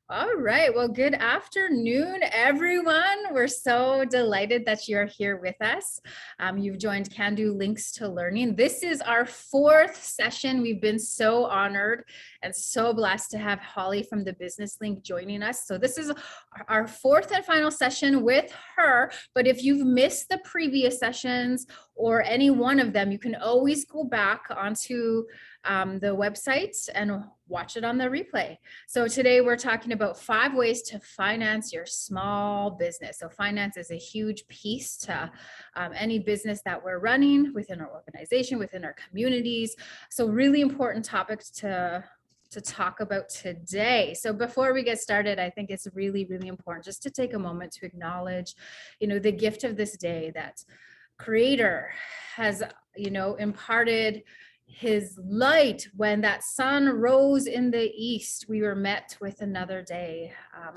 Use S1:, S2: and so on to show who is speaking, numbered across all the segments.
S1: All right. Well, good afternoon, everyone. We're so delighted that you're here with us. You've joined Cando Links to Learning. This is our fourth session. We've been so honored and so blessed to have Holly from the Business Link joining us. So this is our fourth and final session with her. But if you've missed the previous sessions or any one of them, you can always go back onto the website and watch it on the replay. So today we're talking about 5 ways to finance your small business. So finance is a huge piece to any business that we're running within our organization, within our communities. So really important topics to talk about today. So before we get started, I think it's really, really important just to take a moment to acknowledge, the gift of this day that Creator has, imparted his light. When that sun rose in the east, we were met with another day.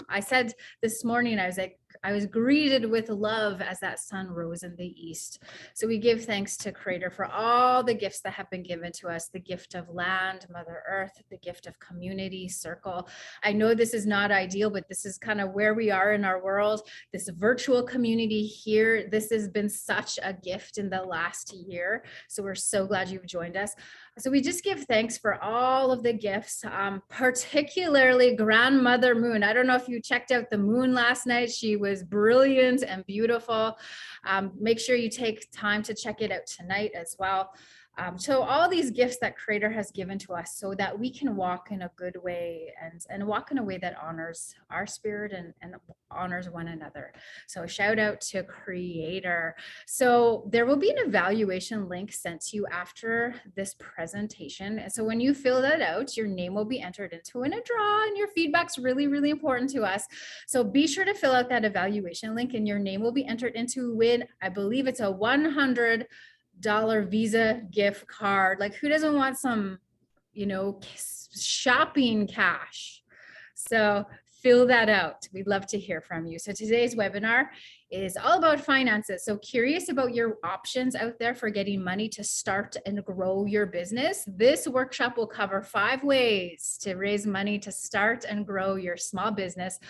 S1: I said this morning, I was greeted with love as that sun rose in the east. So we give thanks to Creator for all the gifts that have been given to us, the gift of land, Mother Earth, the gift of community, circle. I know this is not ideal, but this is kind of where we are in our world. This virtual community here, this has been such a gift in the last year. So we're so glad you've joined us. So we just give thanks for all of the gifts, particularly Grandmother Moon. I don't know if you checked out the moon last night. She was brilliant and beautiful. Make sure you take time to check it out tonight as well. So all these gifts that Creator has given to us so that we can walk in a good way and walk in a way that honors our spirit and honors one another. So shout out to Creator. So there will be an evaluation link sent to you after this presentation. And so when you fill that out, your name will be entered into a draw, and your feedback's really, really important to us. So be sure to fill out that evaluation link and your name will be entered into win. I believe it's a $100 Visa gift card. Like, who doesn't want some, shopping cash? So fill that out. We'd love to hear from you. So today's webinar is all about finances. So curious about your options out there for getting money to start and grow your business? This workshop will cover 5 ways to raise money to start and grow your small business,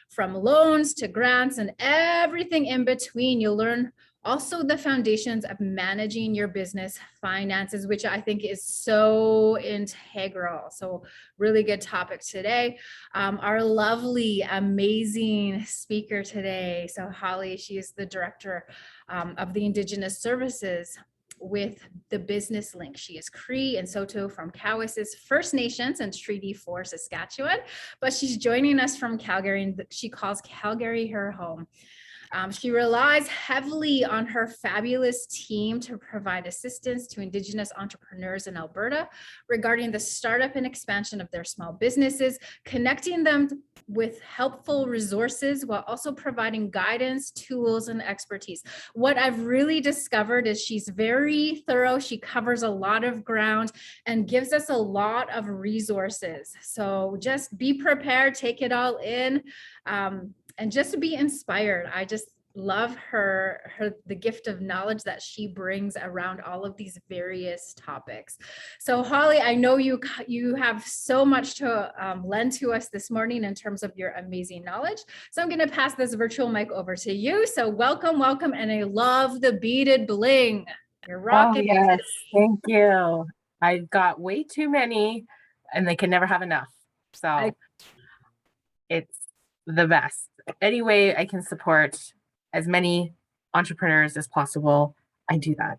S1: from loans to grants and everything in between. You'll learn also the foundations of managing your business finances, which I think is so integral. So really good topic today. Our lovely, amazing speaker today. So Holly, she is the director of the Indigenous Services with the Business Link. She is Cree and Saulteaux from Cowessess First Nations and Treaty 4 Saskatchewan, but she's joining us from Calgary, and she calls Calgary her home. She relies heavily on her fabulous team to provide assistance to Indigenous entrepreneurs in Alberta regarding the startup and expansion of their small businesses, connecting them with helpful resources while also providing guidance, tools, and expertise. What I've really discovered is she's very thorough. She covers a lot of ground and gives us a lot of resources. So just be prepared, take it all in. And just to be inspired. I just love the gift of knowledge that she brings around all of these various topics. So Holly, I know you have so much to lend to us this morning in terms of your amazing knowledge. So I'm going to pass this virtual mic over to you. So welcome, and I love the beaded bling. You're rocking.
S2: Oh, yes, thank you. I got way too many and they can never have enough. So it's the best. Any way I can support as many entrepreneurs as possible, I do that.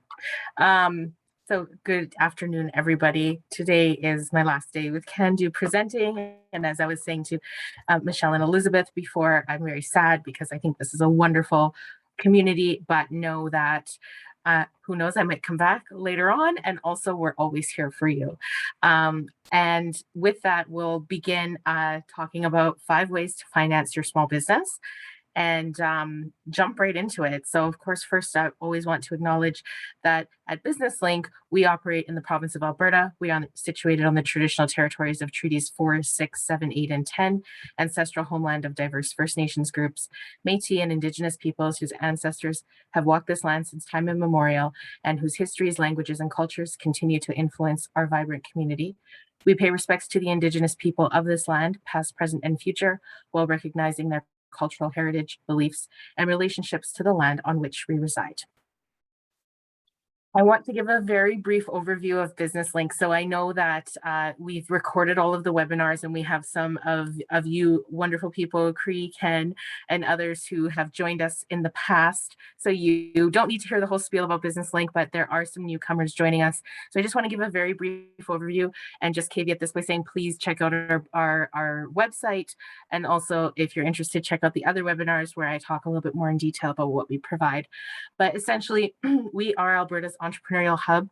S2: So good afternoon, everybody. Today is my last day with Cando presenting. And as I was saying to Michelle and Elizabeth before, I'm very sad because I think this is a wonderful community, but know that who knows, I might come back later on. And also we're always here for you. And with that, we'll begin talking about 5 ways to finance your small business and jump right into it. So of course, first I always want to acknowledge that at Business Link, we operate in the province of Alberta. We are situated on the traditional territories of Treaties 4, 6, 7, 8, and 10, ancestral homeland of diverse First Nations groups, Métis and Indigenous peoples whose ancestors have walked this land since time immemorial and whose histories, languages, and cultures continue to influence our vibrant community. We pay respects to the Indigenous people of this land, past, present, and future, while recognizing their cultural heritage, beliefs, and relationships to the land on which we reside. I want to give a very brief overview of Business Link. So I know that we've recorded all of the webinars, and we have some of you wonderful people, Cree, Ken, and others who have joined us in the past. So you don't need to hear the whole spiel about Business Link, but there are some newcomers joining us. So I just want to give a very brief overview and just caveat this by saying, please check out our website. And also, if you're interested, check out the other webinars where I talk a little bit more in detail about what we provide. But essentially, we are Alberta's entrepreneurial hub.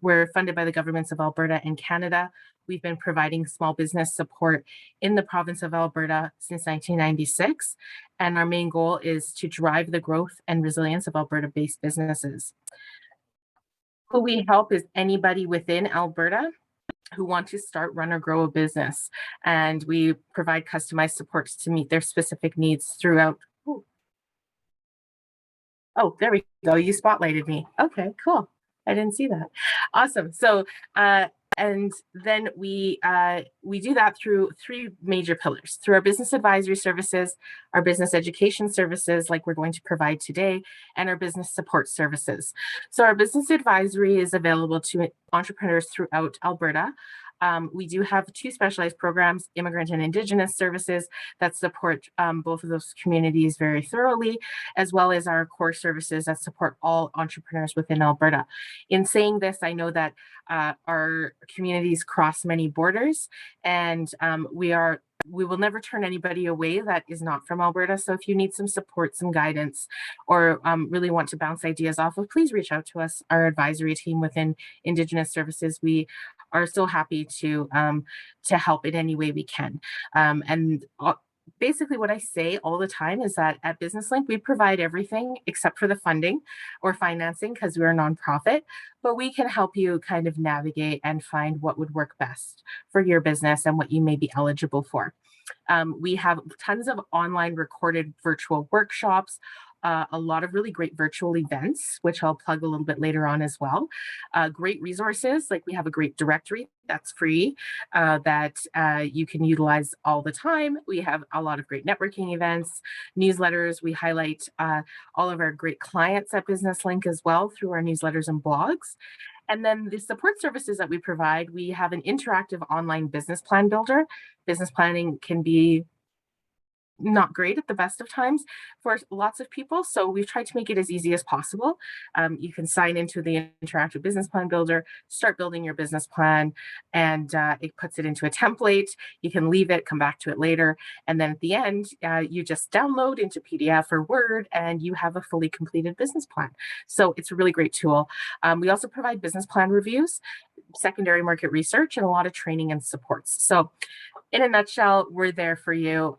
S2: We're funded by the governments of Alberta and Canada. We've been providing small business support in the province of Alberta since 1996. And our main goal is to drive the growth and resilience of Alberta-based businesses. Who we help is anybody within Alberta who want to start, run, or grow a business. And we provide customized supports to meet their specific needs throughout. Oh, there we go. You spotlighted me. Okay, cool. I didn't see that. Awesome. So, and then we do that through three major pillars: through our business advisory services, our business education services, like we're going to provide today, and our business support services. So our business advisory is available to entrepreneurs throughout Alberta. We do have two specialized programs, Immigrant and Indigenous Services, that support both of those communities very thoroughly, as well as our core services that support all entrepreneurs within Alberta. In saying this, I know that our communities cross many borders, and we will never turn anybody away that is not from Alberta. So if you need some support, some guidance, or really want to bounce ideas off of, please reach out to us, our advisory team within Indigenous Services. We are so happy to help in any way we can. Basically what I say all the time is that at Business Link, we provide everything except for the funding or financing because we're a nonprofit, but we can help you kind of navigate and find what would work best for your business and what you may be eligible for. We have tons of online recorded virtual workshops, a lot of really great virtual events, which I'll plug a little bit later on as well. Great resources, like we have a great directory that's free that you can utilize all the time. We have a lot of great networking events, newsletters. We highlight all of our great clients at Business Link as well through our newsletters and blogs. And then the support services that we provide, we have an interactive online business plan builder. Business planning can be not great at the best of times for lots of people. So we've tried to make it as easy as possible. You can sign into the interactive business plan builder, start building your business plan, and it puts it into a template. You can leave it, come back to it later. And then at the end, you just download into PDF or Word, and you have a fully completed business plan. So it's a really great tool. We also provide business plan reviews, secondary market research, and a lot of training and supports. So in a nutshell, we're there for you.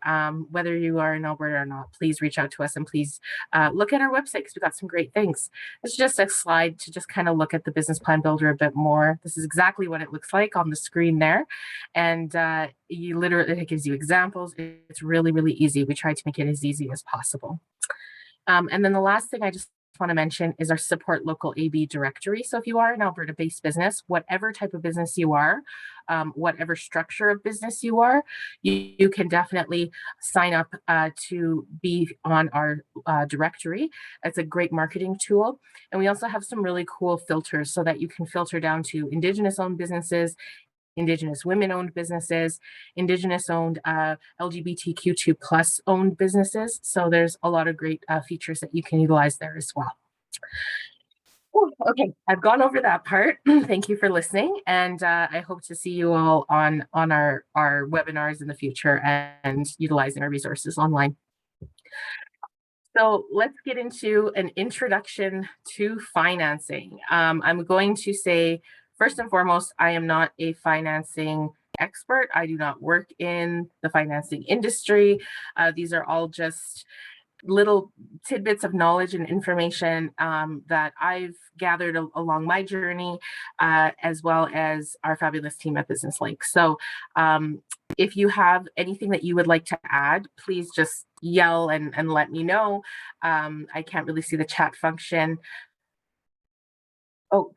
S2: Whether you are in Alberta or not, please reach out to us, and please look at our website because we've got some great things. It's just a slide to just kind of look at the business plan builder a bit more. This is exactly what it looks like on the screen there. And it gives you examples. It's really, really easy. We try to make it as easy as possible. And then the last thing I just want to mention is our support local AB directory. So if you are an Alberta-based business, whatever type of business you are, whatever structure of business you are, you can definitely sign up to be on our directory. It's a great marketing tool. And we also have some really cool filters so that you can filter down to Indigenous-owned businesses, Indigenous women-owned businesses, Indigenous-owned LGBTQ2 plus owned businesses. So there's a lot of great features that you can utilize there as well. Okay, I've gone over that part. Thank you for listening, and I hope to see you all on our webinars in the future and utilizing our resources online. So let's get into an introduction to financing. I'm going to say, first and foremost, I am not a financing expert. I do not work in the financing industry. These are all just little tidbits of knowledge and information that I've gathered along my journey, as well as our fabulous team at Business Link. So if you have anything that you would like to add, please just yell and let me know. I can't really see the chat function. Oh,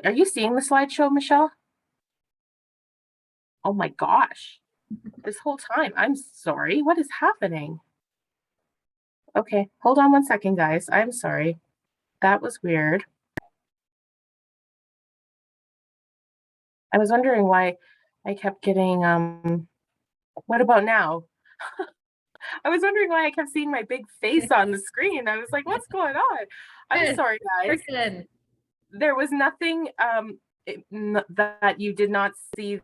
S2: are you seeing the slideshow, Michelle? Oh my gosh, this whole time. I'm sorry. What is happening? Okay, hold on one second, guys. I'm sorry. That was weird. I was wondering why I kept getting, what about now? I was wondering why I kept seeing my big face on the screen. I was like, what's going on? I'm
S1: Good.
S2: sorry, guys.
S1: We're good.
S2: There was nothing that you did not see,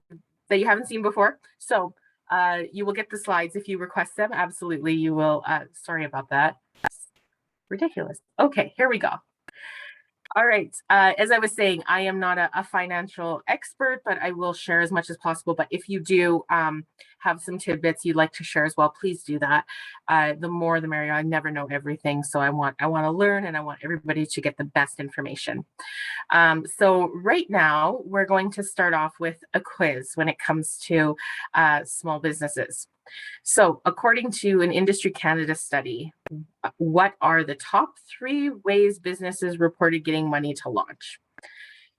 S2: that you haven't seen before. So you will get the slides if you request them. Absolutely, you will. Sorry about that. Ridiculous. Okay, here we go. All right. As I was saying, I am not a financial expert, but I will share as much as possible. But if you do have some tidbits you'd like to share as well, please do that. The more the merrier. I never know everything, so I want to learn, and I want everybody to get the best information. So right now, we're going to start off with a quiz when it comes to small businesses. So according to an Industry Canada study, what are the top 3 ways businesses reported getting money to launch?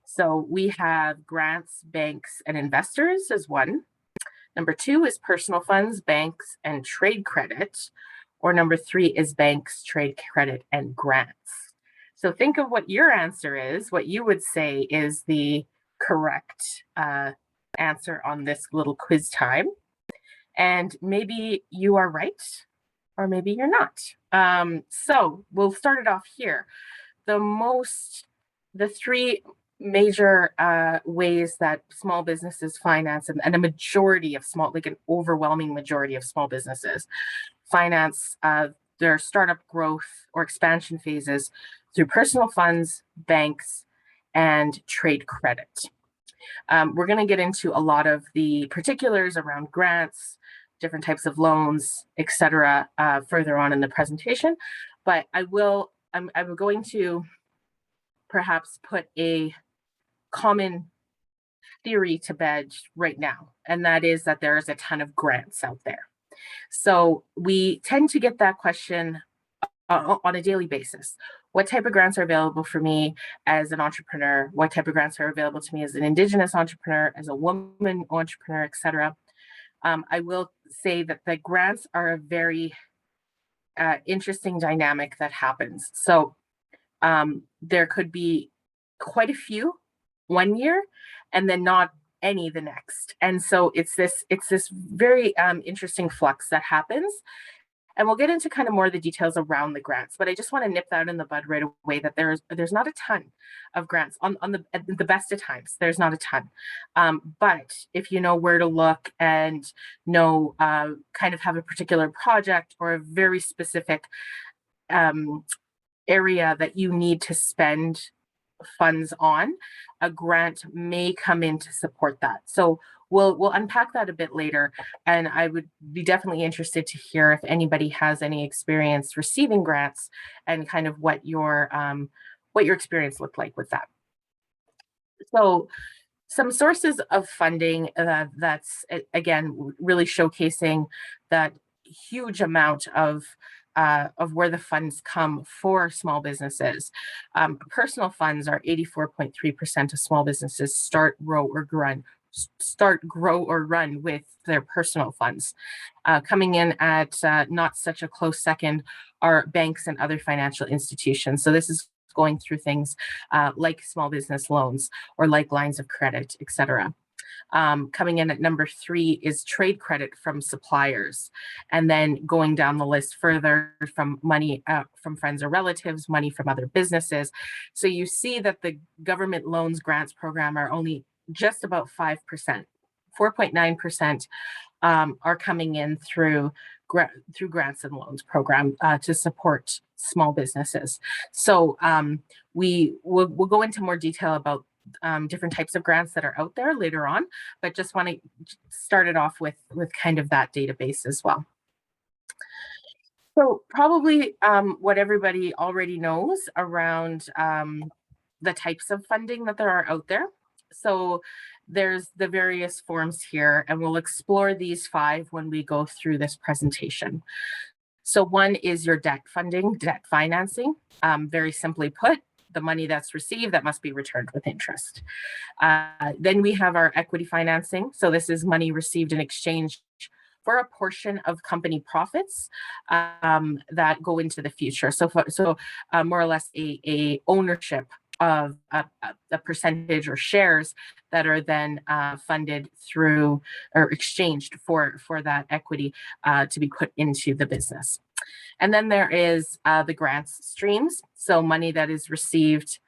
S2: So we have grants, banks, and investors as one. Number 2 is personal funds, banks, and trade credit. Or number 3 is banks, trade credit, and grants. So think of what your answer is, what you would say is the correct answer on this little quiz time. And maybe you are right, or maybe you're not. So we'll start it off here. The 3 major ways that small businesses finance, and a majority of like an overwhelming majority of small businesses finance their startup growth or expansion phases through personal funds, banks, and trade credit. We're going to get into a lot of the particulars around grants, different types of loans, etc., further on in the presentation. But I'm going to perhaps put a common theory to bed right now, and that is that there is a ton of grants out there. So we tend to get that question on a daily basis. What type of grants are available for me as an entrepreneur? What type of grants are available to me as an Indigenous entrepreneur, as a woman entrepreneur, etc.? I will say that the grants are a very interesting dynamic that happens. So there could be quite a few one year and then not any the next. And so it's this very interesting flux that happens. And we'll get into kind of more of the details around the grants, but I just want to nip that in the bud right away that there's not a ton of grants on the best of times. There's not a ton, but if you know where to look and know kind of have a particular project or a very specific area that you need to spend funds on, a grant may come in to support that. So we'll unpack that a bit later, and I would be definitely interested to hear if anybody has any experience receiving grants and kind of what your experience looked like with that. So some sources of funding that's again really showcasing that huge amount of where the funds come for small businesses. Personal funds are 84.3% of small businesses start, grow, or run with their personal funds. Coming in at not such a close second are banks and other financial institutions. So this is going through things like small business loans or like lines of credit, etc. Coming in at number 3 is trade credit from suppliers, and then going down the list further from money from friends or relatives, money from other businesses. So you see that the government loans grants program are only just about 5%. 4.9% are coming in through grants and loans program to support small businesses. So we'll go into more detail about different types of grants that are out there later on, but just want to start it off with kind of that database as well. So probably what everybody already knows around the types of funding that there are out there. So there's the various forms here, and we'll explore these 5 when we go through this presentation. So one is your debt funding, debt financing. Very simply put, the money that's received that must be returned with interest. Then we have our equity financing. So this is money received in exchange for a portion of company profits that go into the future. So more or less a ownership of a percentage or shares that are then funded through or exchanged for that equity to be put into the business. And then there is the grants streams, so money that is received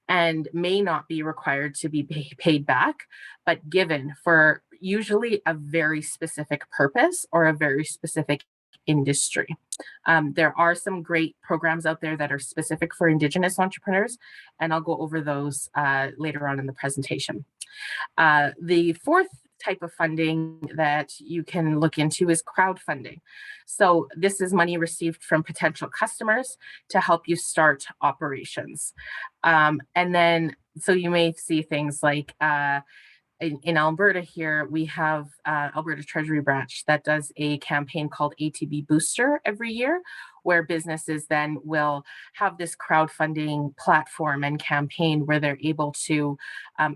S2: and may not be required to be paid back, but given for usually a very specific purpose or a very specific industry. There are some great programs out there that are specific for Indigenous entrepreneurs, and I'll go over those later on in the presentation. The fourth type of funding that you can look into is crowdfunding. So this is money received from potential customers to help you start operations. And then, so you may see things like in Alberta here, we have Alberta Treasury Branch that does a campaign called ATB Booster every year, where businesses then will have this crowdfunding platform and campaign where they're able to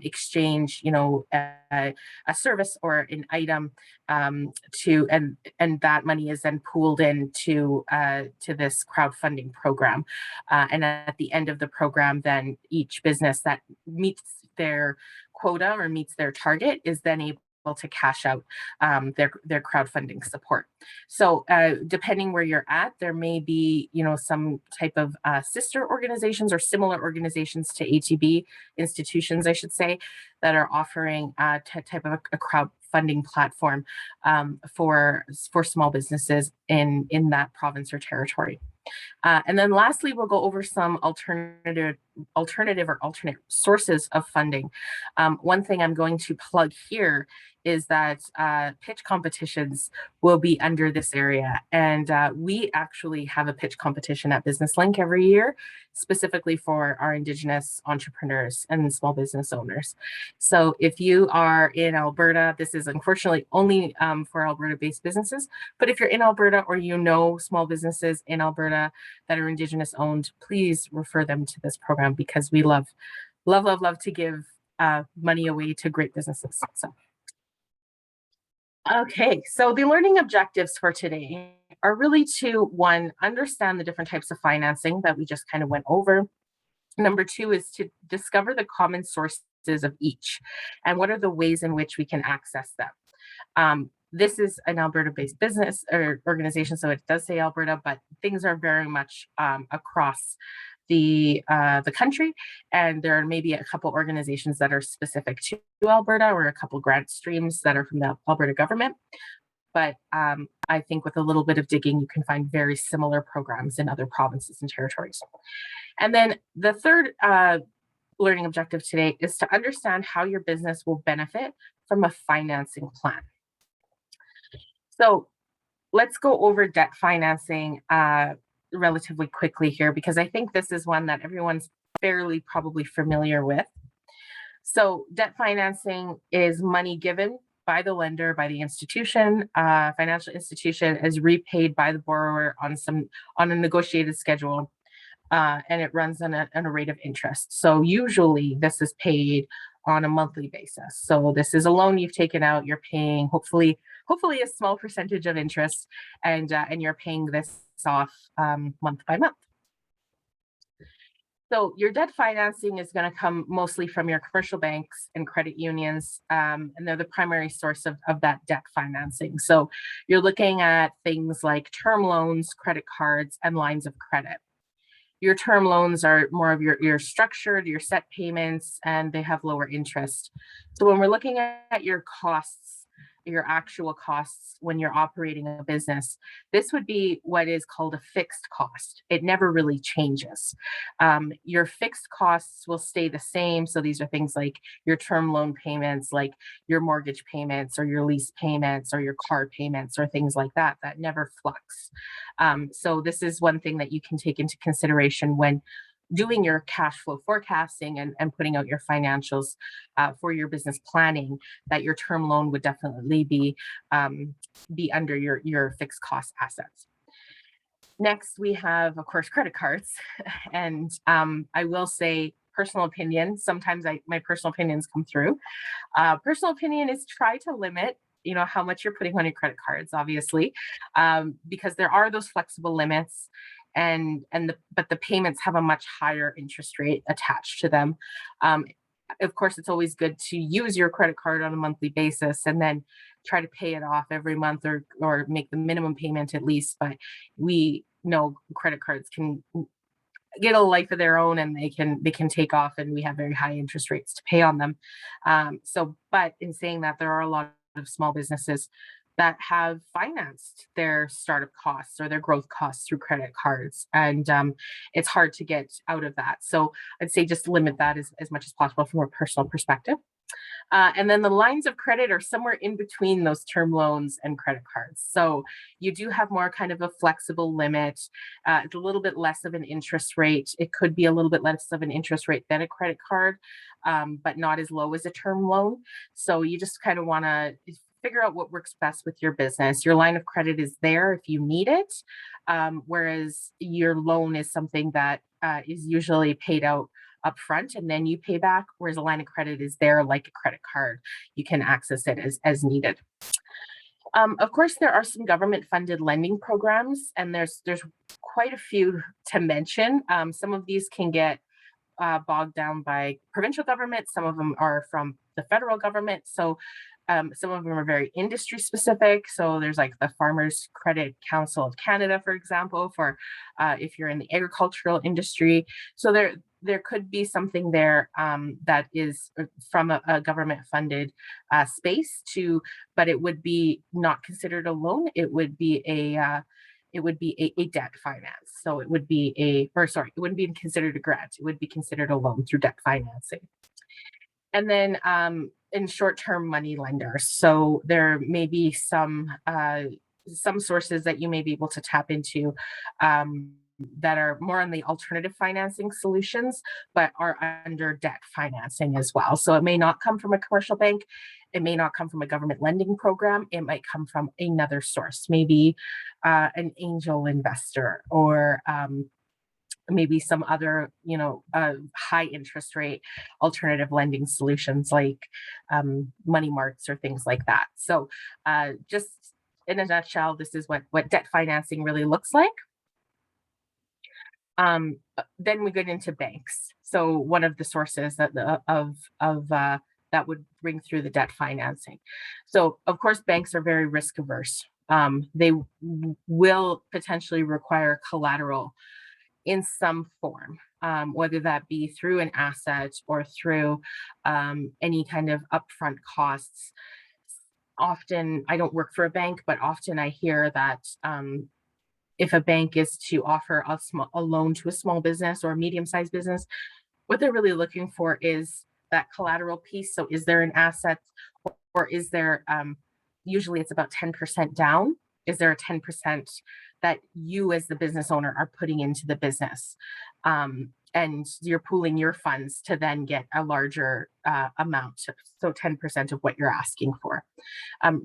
S2: exchange, a service or an item and that money is then pooled into to this crowdfunding program. And at the end of the program, then each business that meets their quota or meets their target is then able to cash out their crowdfunding support. So depending where you're at, there may be some type of sister organizations or similar organizations to ATB institutions, I should say, that are offering type of a crowdfunding platform for small businesses in that province or territory. And then lastly, we'll go over some alternate sources of funding. One thing I'm going to plug here is that pitch competitions will be under this area. And we actually have a pitch competition at Business Link every year, specifically for our Indigenous entrepreneurs and small business owners. So if you are in Alberta, this is unfortunately only for Alberta-based businesses, but if you're in Alberta or small businesses in Alberta that are Indigenous owned, please refer them to this program because we love to give money away to great businesses. So. Okay, so the learning objectives for today are really to, one, understand the different types of financing that we just kind of went over. Number two is to discover the common sources of each and what are the ways in which we can access them. This is an Alberta-based business or organization, so it does say Alberta, but things are very much across the country, and there are maybe a couple organizations that are specific to Alberta or a couple grant streams that are from the Alberta government. But I think with a little bit of digging, you can find very similar programs in other provinces and territories. And then the third learning objective today is to understand how your business will benefit from a financing plan. So let's go over debt financing relatively quickly here, because I think this is one that everyone's fairly probably familiar with. So debt financing is money given by the lender, by the institution, financial institution, is repaid by the borrower on a negotiated schedule, and it runs on a rate of interest. So usually this is paid on a monthly basis. So this is a loan you've taken out, you're paying hopefully a small percentage of interest, and you're paying this off month by month. So your debt financing is going to come mostly from your commercial banks and credit unions, and they're the primary source of that debt financing. So you're looking at things like term loans, credit cards, and lines of credit. Your term loans are more of your structured, your set payments, and they have lower interest. So when we're looking at your costs, your actual costs when you're operating a business, this would be what is called a fixed cost. It never really changes. Your fixed costs will stay the same. So these are things like your term loan payments, like your mortgage payments or your lease payments or your car payments or things like that never flux. So this is one thing that you can take into consideration when doing your cash flow forecasting and putting out your financials for your business planning, that your term loan would definitely be under your fixed cost assets. Next, we have, of course, credit cards. And I will say, personal opinion, sometimes my personal opinions come through. Personal opinion is try to limit, how much you're putting on your credit cards, obviously, because there are those flexible limits, but the payments have a much higher interest rate attached to them. Um, of course, it's always good to use your credit card on a monthly basis and then try to pay it off every month, or make the minimum payment at least. But we know credit cards can get a life of their own, and they can take off, and we have very high interest rates to pay on them. But in saying that, there are a lot of small businesses that have financed their startup costs or their growth costs through credit cards, and it's hard to get out of that. So I'd say just limit that as much as possible from a personal perspective. And then the lines of credit are somewhere in between those term loans and credit cards. So you do have more kind of a flexible limit. It's a little bit less of an interest rate. It could be a little bit less of an interest rate than a credit card, but not as low as a term loan. So you just kind of want to figure out what works best with your business. Your line of credit is there if you need it, whereas your loan is something that is usually paid out upfront and then you pay back, whereas a line of credit is there like a credit card. You can access it as needed. Of course, there are some government-funded lending programs, and there's quite a few to mention. Some of these can get bogged down by provincial government. Some of them are from the federal government. So some of them are very industry specific. So there's like the Farmers Credit Council of Canada, for example, for if you're in the agricultural industry. So there could be something there that is from a government funded space but it would be not considered a loan. It would be a debt finance. So it wouldn't be considered a grant. It would be considered a loan through debt financing. And then in short-term money lenders. So there may be some sources that you may be able to tap into that are more on the alternative financing solutions, but are under debt financing as well. So it may not come from a commercial bank. It may not come from a government lending program. It might come from another source, maybe an angel investor, or maybe some other, high interest rate alternative lending solutions like money marts or things like that. So just in a nutshell, this is what debt financing really looks like. Then we get into banks. So one of the sources that would bring through the debt financing. So of course, banks are very risk averse. They will potentially require collateral in some form, whether that be through an asset or through any kind of upfront costs. Often, I don't work for a bank, but often I hear that if a bank is to offer a loan to a small business or a medium-sized business, what they're really looking for is that collateral piece. So is there an asset, or is there, usually it's about 10% down. Is there a 10% that you as the business owner are putting into the business? And you're pooling your funds to then get a larger amount. So 10% of what you're asking for.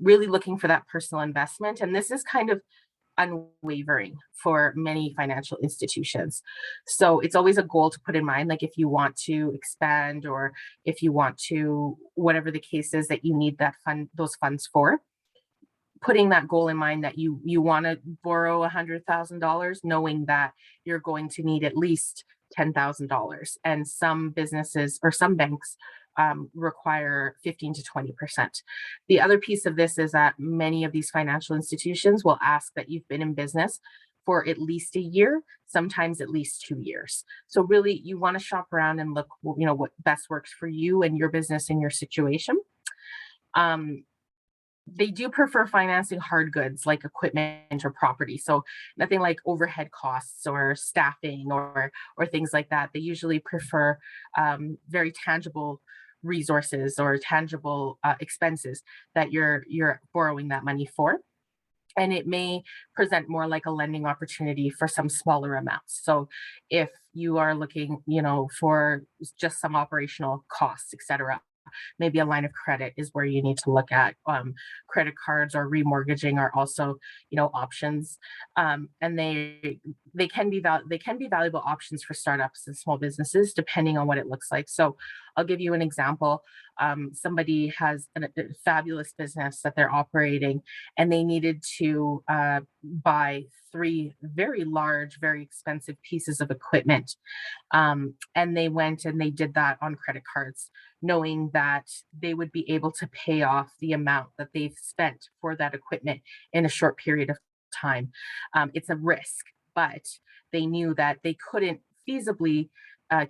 S2: Really looking for that personal investment. And this is kind of unwavering for many financial institutions. So it's always a goal to put in mind, like if you want to expand, or if you want to, whatever the case is that you need those funds for, putting that goal in mind that you want to borrow $100,000, knowing that you're going to need at least $10,000. And some businesses or some banks require 15 to 20%. The other piece of this is that many of these financial institutions will ask that you've been in business for at least a year, sometimes at least 2 years. So really, you want to shop around and look, what best works for you and your business and your situation. They do prefer financing hard goods like equipment or property. So nothing like overhead costs or staffing or things like that. They usually prefer very tangible resources or tangible expenses that you're borrowing that money for. And it may present more like a lending opportunity for some smaller amounts. So if you are looking, for just some operational costs, et cetera, maybe a line of credit is where you need to look at. Credit cards or remortgaging are also, options, and they can be valuable options for startups and small businesses depending on what it looks like. So I'll give you an example. Somebody has a fabulous business that they're operating, and they needed to buy 3 very large, very expensive pieces of equipment. And they went and they did that on credit cards, knowing that they would be able to pay off the amount that they've spent for that equipment in a short period of time. It's a risk, but they knew that they couldn't feasibly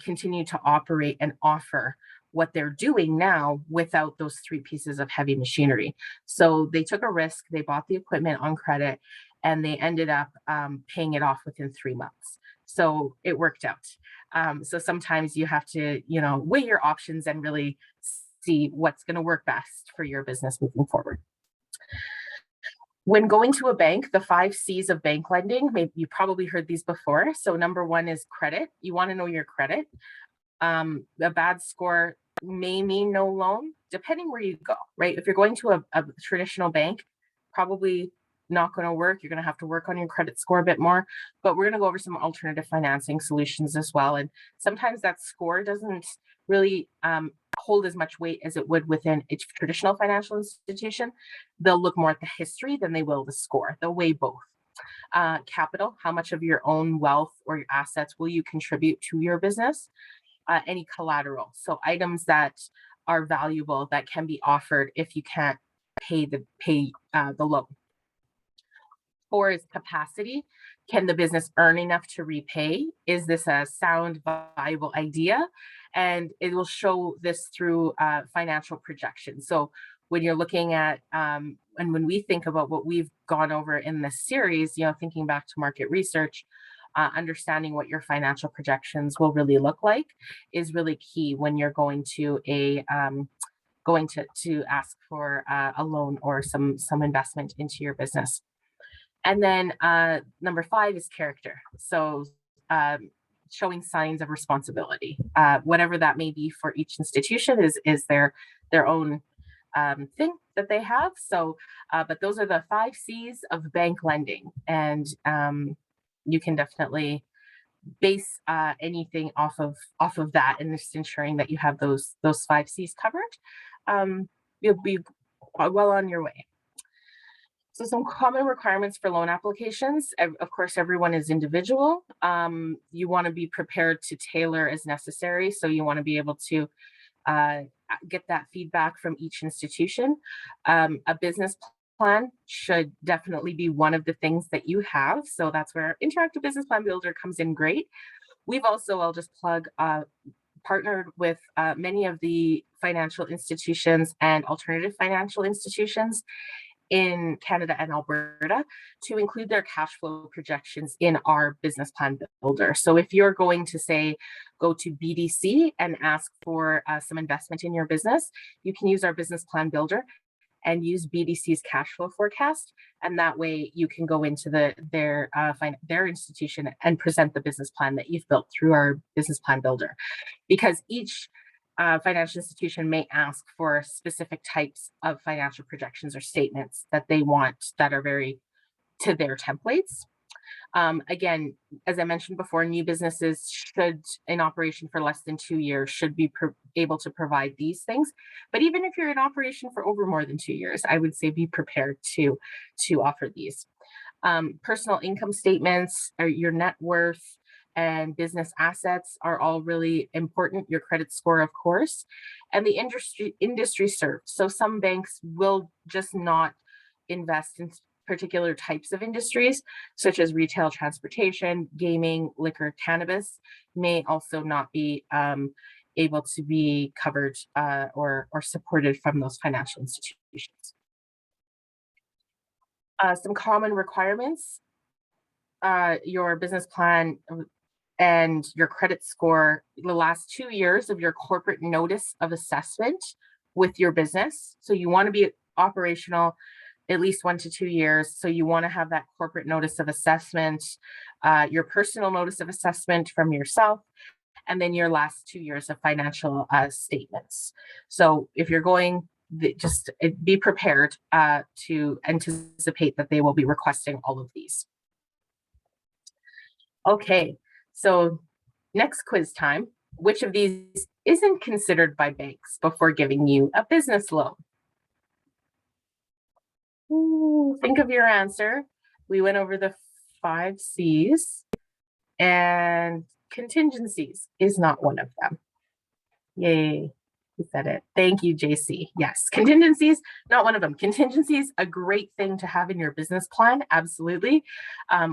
S2: continue to operate and offer what they're doing now without those 3 pieces of heavy machinery. So they took a risk, they bought the equipment on credit, and they ended up paying it off within 3 months. So it worked out. So sometimes you have to, weigh your options and really see what's going to work best for your business moving forward. When going to a bank, the 5 C's of bank lending, maybe you probably heard these before. So number 1 is credit. You want to know your credit. A bad score may mean no loan, depending where you go, right? If you're going to a traditional bank, probably not going to work. You're going to have to work on your credit score a bit more, but we're going to go over some alternative financing solutions as well. And sometimes that score doesn't really hold as much weight as it would within a traditional financial institution. They'll look more at the history than they will the score. They'll weigh both. Capital, how much of your own wealth or your assets will you contribute to your business? Any collateral, so items that are valuable that can be offered if you can't pay the loan. 4 is capacity. Can the business earn enough to repay? Is this a sound, viable idea? And it will show this through financial projections. So when you're looking at, and when we think about what we've gone over in this series, thinking back to market research, understanding what your financial projections will really look like is really key when you're going to ask for a loan or some investment into your business. And then number 5 is character. So showing signs of responsibility, whatever that may be for each institution is their own thing that they have. So, but those are the 5 C's of bank lending, and you can definitely base anything off of that, and just ensuring that you have those 5 C's covered. You'll be well on your way. So some common requirements for loan applications. Of course, everyone is individual. You want to be prepared to tailor as necessary. So you want to be able to get that feedback from each institution. A business plan should definitely be one of the things that you have. So that's where Interactive Business Plan Builder comes in great. We've also, I'll just plug, partnered with many of the financial institutions and alternative financial institutions in Canada and Alberta to include their cash flow projections in our business plan builder. So if you're going to say, go to BDC and ask for some investment in your business, you can use our business plan builder and use BDC's cash flow forecast. And that way you can go into their institution and present the business plan that you've built through our business plan builder. Because each financial institution may ask for specific types of financial projections or statements that they want that are very to their templates. Again, as I mentioned before, new businesses in operation for less than 2 years should be able to provide these things. But even if you're in operation for over more than 2 years, I would say be prepared to offer these. Personal income statements, or your net worth, and business assets are all really important. Your credit score, of course, and the industry served. So some banks will just not invest in particular types of industries, such as retail, transportation, gaming, liquor, cannabis, may also not be able to be covered or supported from those financial institutions. Some common requirements: your business plan and your credit score, the last 2 years of your corporate notice of assessment with your business. So you want to be operational at least 1 to 2 years. So you want to have that corporate notice of assessment, your personal notice of assessment from yourself, and then your last 2 years of financial statements. So if you're going, just be prepared to anticipate that they will be requesting all of these. Okay, so next quiz time. Which of these isn't considered by banks before giving you a business loan? Ooh, think of your answer. We went over the 5 C's, and contingencies is not one of them. Yay, who said it? Thank you, JC. Yes, contingencies, not one of them. Contingencies, a great thing to have in your business plan, absolutely.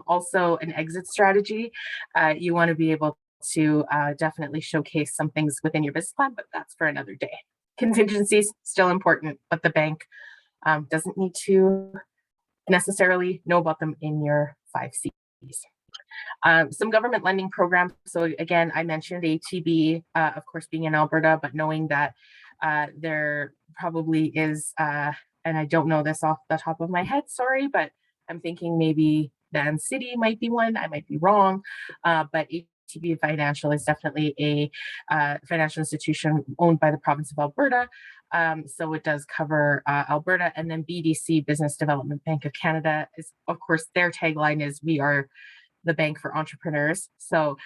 S2: Also an exit strategy. You want to be able to definitely showcase some things within your business plan, but that's for another day. Contingencies, still important, but the bank doesn't need to necessarily know about them in your 5 C's. Some government lending programs. So again, I mentioned ATB, of course, being in Alberta, but knowing that there probably is, and I don't know this off the top of my head, sorry, but I'm thinking maybe Van City might be one. I might be wrong, but ATB Financial is definitely a financial institution owned by the province of Alberta. So it does cover Alberta, and then BDC, Business Development Bank of Canada, is, of course, their tagline is "We are the bank for entrepreneurs." So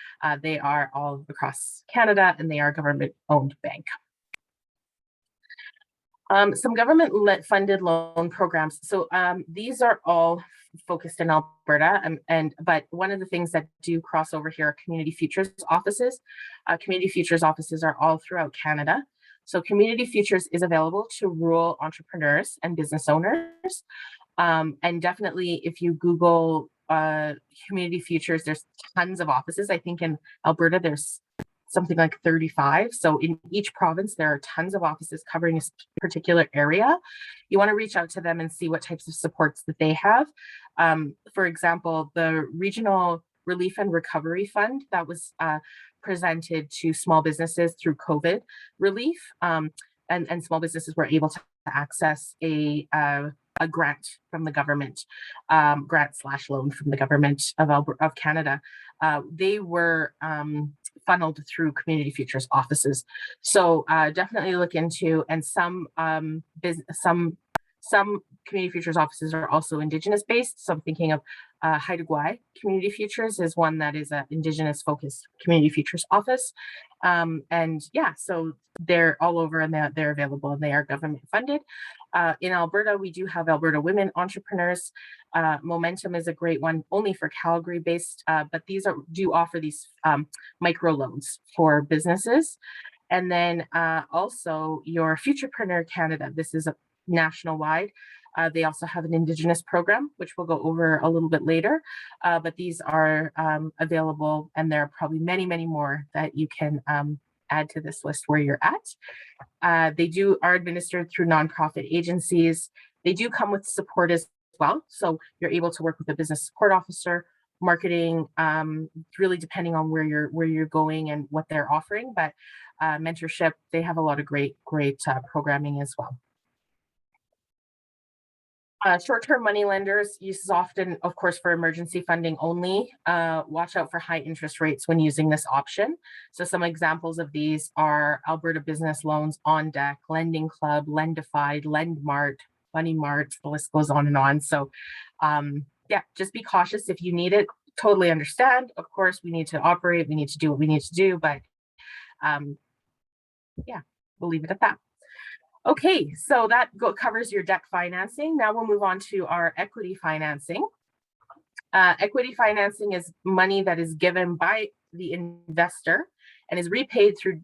S2: they are all across Canada, and they are a government-owned bank. Some government-funded loan programs. So these are all focused in Alberta, but one of the things that do cross over here are community futures offices. Community futures offices are all throughout Canada. So Community Futures is available to rural entrepreneurs and business owners. And definitely, if you Google Community Futures, there's tons of offices. I think in Alberta, there's something like 35. So in each province, there are tons of offices covering a particular area. You want to reach out to them and see what types of supports that they have. For example, the Regional Relief and Recovery Fund that was presented to small businesses through COVID relief, and small businesses were able to access a grant from the government, grant/loan from the government of Canada. They were funneled through Community Futures offices. So definitely look into, and some Community Futures offices are also Indigenous based. So I'm thinking of Atjecoutay Community Futures is one that is an Indigenous focused Community Futures office. And yeah, so they're all over, and they're available, and they are government funded. In Alberta, we do have Alberta Women Entrepreneurs. Momentum is a great one, only for Calgary based, but these do offer these micro loans for businesses. And then also your Futurepreneur Canada. This is a national wide. They also have an Indigenous program, which we'll go over a little bit later. But these are available, and there are probably many, many more that you can add to this list where you're at. They are administered through nonprofit agencies. They do come with support as well. So you're able to work with a business support officer, marketing, really depending on where you're going and what they're offering. But mentorship, they have a lot of great programming as well. Short-term money lenders, use often, of course, for emergency funding only. Watch out for high interest rates when using this option. So some examples of these are Alberta Business Loans, On Deck, Lending Club, Lendified, Lendmart, Money Mart, the list goes on and on. So yeah, just be cautious if you need it. Totally understand. Of course, we need to operate, we need to do what we need to do, but yeah, we'll leave it at that. Okay, so that covers your debt financing. Now we'll move on to our equity financing. Equity financing is money that is given by the investor and is repaid through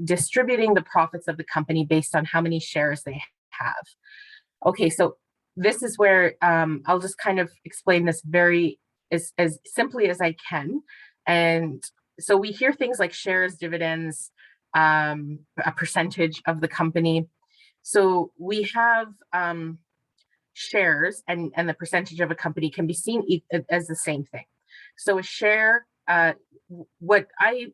S2: distributing the profits of the company based on how many shares they have. Okay, so this is where I'll just kind of explain this as simply as I can. And so we hear things like shares, dividends, a percentage of the company. So we have shares, and the percentage of a company can be seen as the same thing. So a share, what I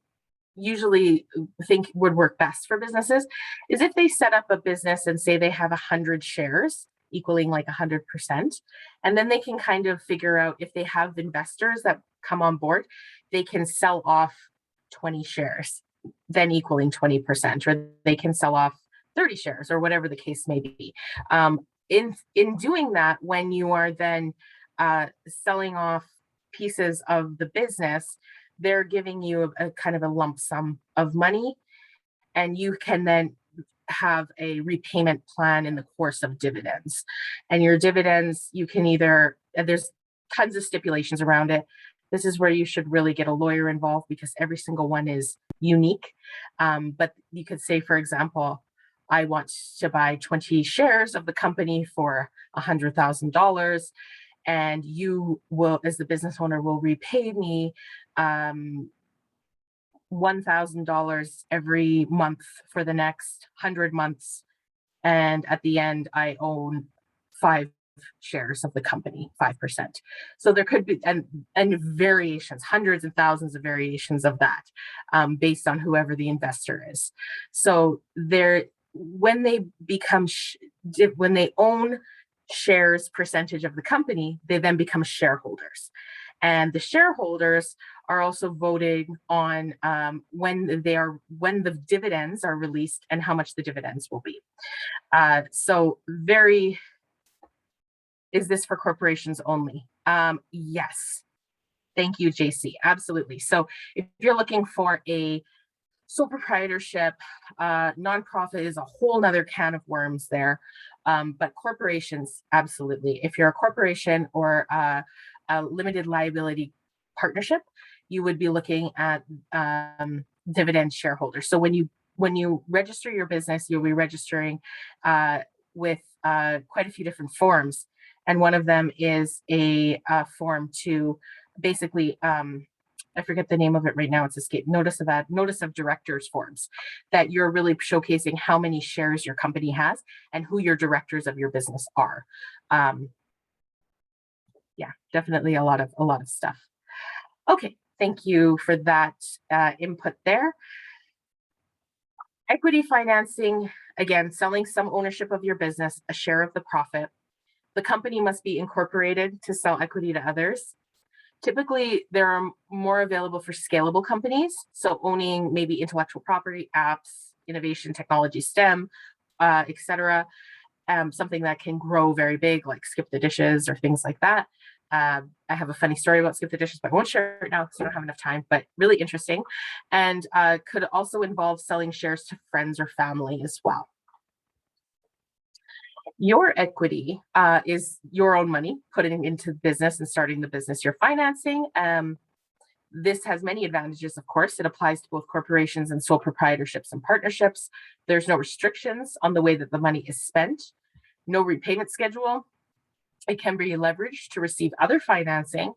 S2: usually think would work best for businesses is if they set up a business and say they have 100 shares equaling like 100%, and then they can kind of figure out if they have investors that come on board, they can sell off 20 shares then equaling 20%, or they can sell off 30 shares or whatever the case may be. In doing that, when you are then selling off pieces of the business, they're giving you a kind of a lump sum of money, and you can then have a repayment plan in the course of dividends. And your dividends, you can either, there's tons of stipulations around it. This is where you should really get a lawyer involved because every single one is unique. But you could say, for example, I want to buy 20 shares of the company for $100,000, and you will, as the business owner, will repay me $1,000 every month for the next 100 months. And at the end, I own 5 shares of the company, 5%. So there could be, and variations, hundreds and thousands of variations of that, based on whoever the investor is. So when they become, when they own shares percentage of the company, they then become shareholders. And the shareholders are also voting on when the dividends are released and how much the dividends will be. So is this for corporations only? Yes. Thank you, JC. Absolutely. So if you're looking for a sole proprietorship, nonprofit is a whole nother can of worms there. But corporations, absolutely. If you're a corporation or a limited liability partnership, you would be looking at dividend shareholders. So when you register your business, you'll be registering with quite a few different forms. And one of them is a form to basically, I forget the name of it right now, it's escaped, notice of directors forms, that you're really showcasing how many shares your company has and who your directors of your business are. Yeah, definitely a lot of stuff. Okay, thank you for that input there. Equity financing, again, selling some ownership of your business, a share of the profit. The company must be incorporated to sell equity to others. Typically, there are more available for scalable companies. So owning maybe intellectual property, apps, innovation, technology, STEM, etc. Something that can grow very big, like Skip the Dishes or things like that. I have a funny story about Skip the Dishes, but I won't share it now because I don't have enough time, but really interesting. And could also involve selling shares to friends or family as well. Your equity is your own money, putting into business and starting the business you're financing. This has many advantages, of course. It applies to both corporations and sole proprietorships and partnerships. There's no restrictions on the way that the money is spent, no repayment schedule. It can be leveraged to receive other financing,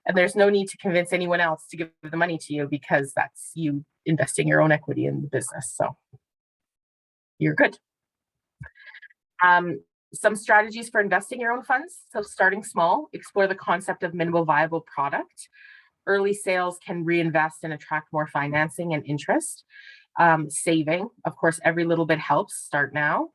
S2: and there's no need to convince anyone else to give the money to you because that's you investing your own equity in the business. So you're good. Some strategies for investing your own funds. So starting small, explore the concept of minimal viable product. Early sales can reinvest and attract more financing and interest. Saving, of course, every little bit helps. Start now.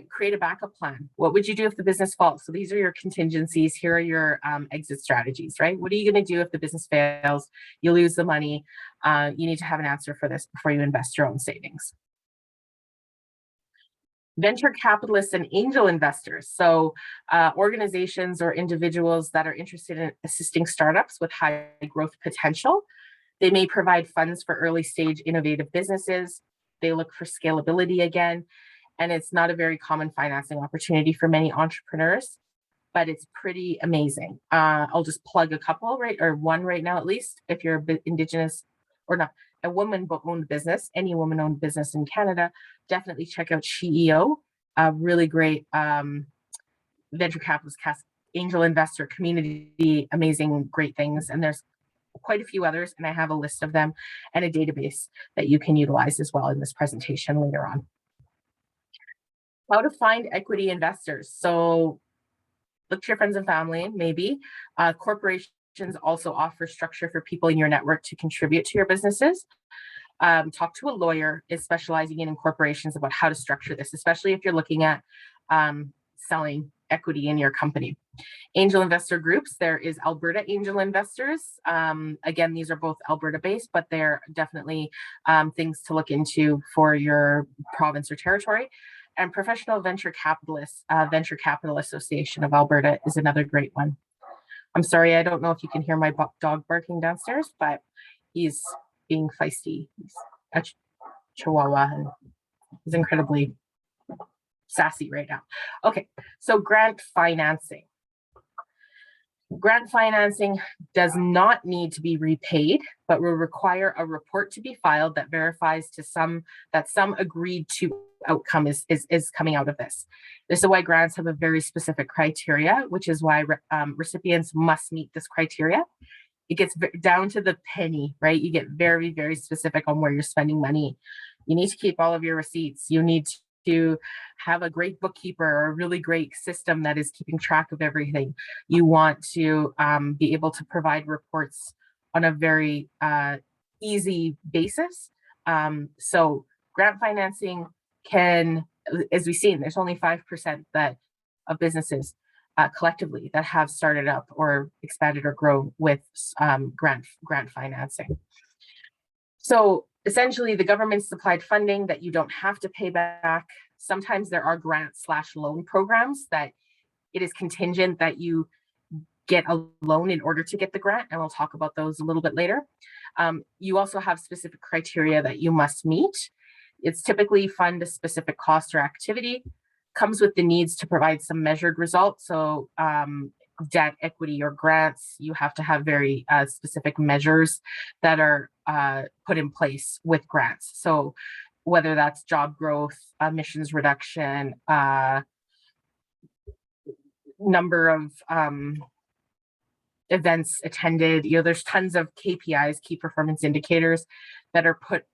S2: Create a backup plan. What would you do if the business falls? So these are your contingencies. Here are your exit strategies, right? What are you going to do if the business fails? You lose the money. You need to have an answer for this before you invest your own savings. Venture capitalists and angel investors. So organizations or individuals that are interested in assisting startups with high growth potential. They may provide funds for early stage innovative businesses. They look for scalability again. And it's not a very common financing opportunity for many entrepreneurs, but it's pretty amazing. I'll just plug a couple, right? Or one right now, at least, if you're Indigenous or not, a woman-owned business, any woman-owned business in Canada, definitely check out SheEO, a really great venture capitalist, angel investor community, amazing, great things. And there's quite a few others, and I have a list of them and a database that you can utilize as well in this presentation later on. How to find equity investors. So look to your friends and family, maybe. Corporations also offer structure for people in your network to contribute to your businesses. Talk to a lawyer specializing in corporations about how to structure this, especially if you're looking at selling equity in your company. Angel investor groups, there is Alberta Angel Investors. Again, these are both Alberta based, but they're definitely things to look into for your province or territory. And Professional Venture Capitalists, Venture Capital Association of Alberta is another great one. I'm sorry, I don't know if you can hear my dog barking downstairs, but he's being feisty. He's a Chihuahua and he's incredibly sassy right now. Okay, so grant financing. Grant financing does not need to be repaid, but will require a report to be filed that verifies that some agreed to outcome is coming out of this. This is why grants have a very specific criteria, which is why recipients must meet this criteria. It gets down to the penny, right? You get very, very specific on where you're spending money. You need to keep all of your receipts. You need to have a great bookkeeper or a really great system that is keeping track of everything. You want to be able to provide reports on a very easy basis. So grant financing can, as we've seen, there's only 5% of businesses collectively that have started up or expanded or grown with grant financing. So essentially, the government supplied funding that you don't have to pay back. Sometimes there are grant/loan programs that it is contingent that you get a loan in order to get the grant, and we'll talk about those a little bit later. You also have specific criteria that you must meet. It's typically fund a specific cost or activity, comes with the needs to provide some measured results. So debt, equity, or grants, you have to have very specific measures that are put in place with grants. So whether that's job growth, emissions reduction, number of events attended, there's tons of KPIs, key performance indicators, that are put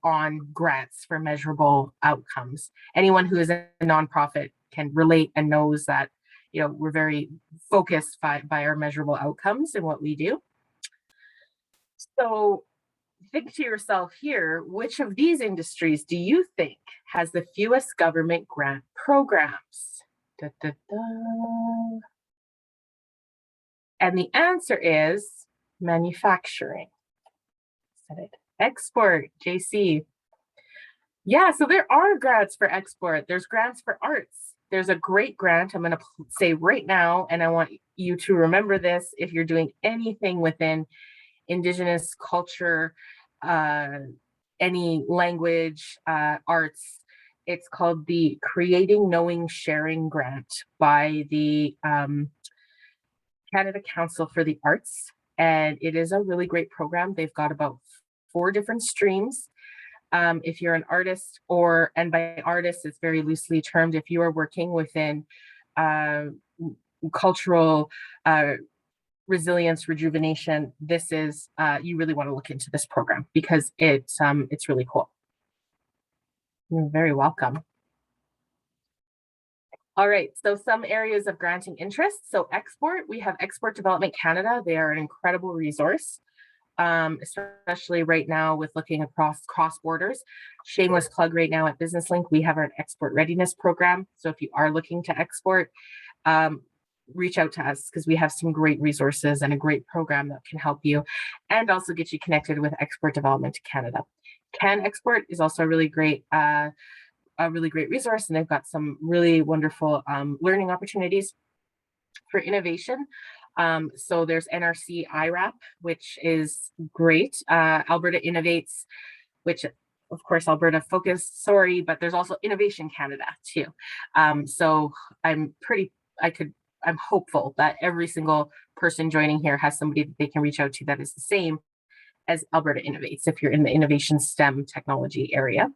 S2: on grants for measurable outcomes. Anyone who is a nonprofit can relate and knows that we're very focused by our measurable outcomes in what we do. So think to yourself here, which of these industries do you think has the fewest government grant programs? Da, da, da. And the answer is manufacturing. Said it. Export, JC. Yeah, so there are grants for export. There's grants for arts. There's a great grant I'm going to say right now, and I want you to remember this if you're doing anything within Indigenous culture, any language, arts. It's called the Creating, Knowing, Sharing Grant by the Canada Council for the Arts. And it is a really great program. They've got about 4 different streams. If you're an artist, and by artist, it's very loosely termed, if you are working within cultural resilience, rejuvenation, this is, you really want to look into this program because it's really cool. You're very welcome. All right, so some areas of granting interest. So export, we have Export Development Canada. They are an incredible resource. Especially right now with looking across cross borders. Shameless plug right now at Business Link, we have our export readiness program. So if you are looking to export, reach out to us because we have some great resources and a great program that can help you and also get you connected with Export Development Canada. Can Export is also a really great resource, and they've got some really wonderful learning opportunities for innovation. So there's NRC IRAP, which is great. Alberta Innovates, which of course Alberta focused, but there's also Innovation Canada too. So I'm hopeful that every single person joining here has somebody that they can reach out to that is the same as Alberta Innovates if you're in the innovation STEM technology area.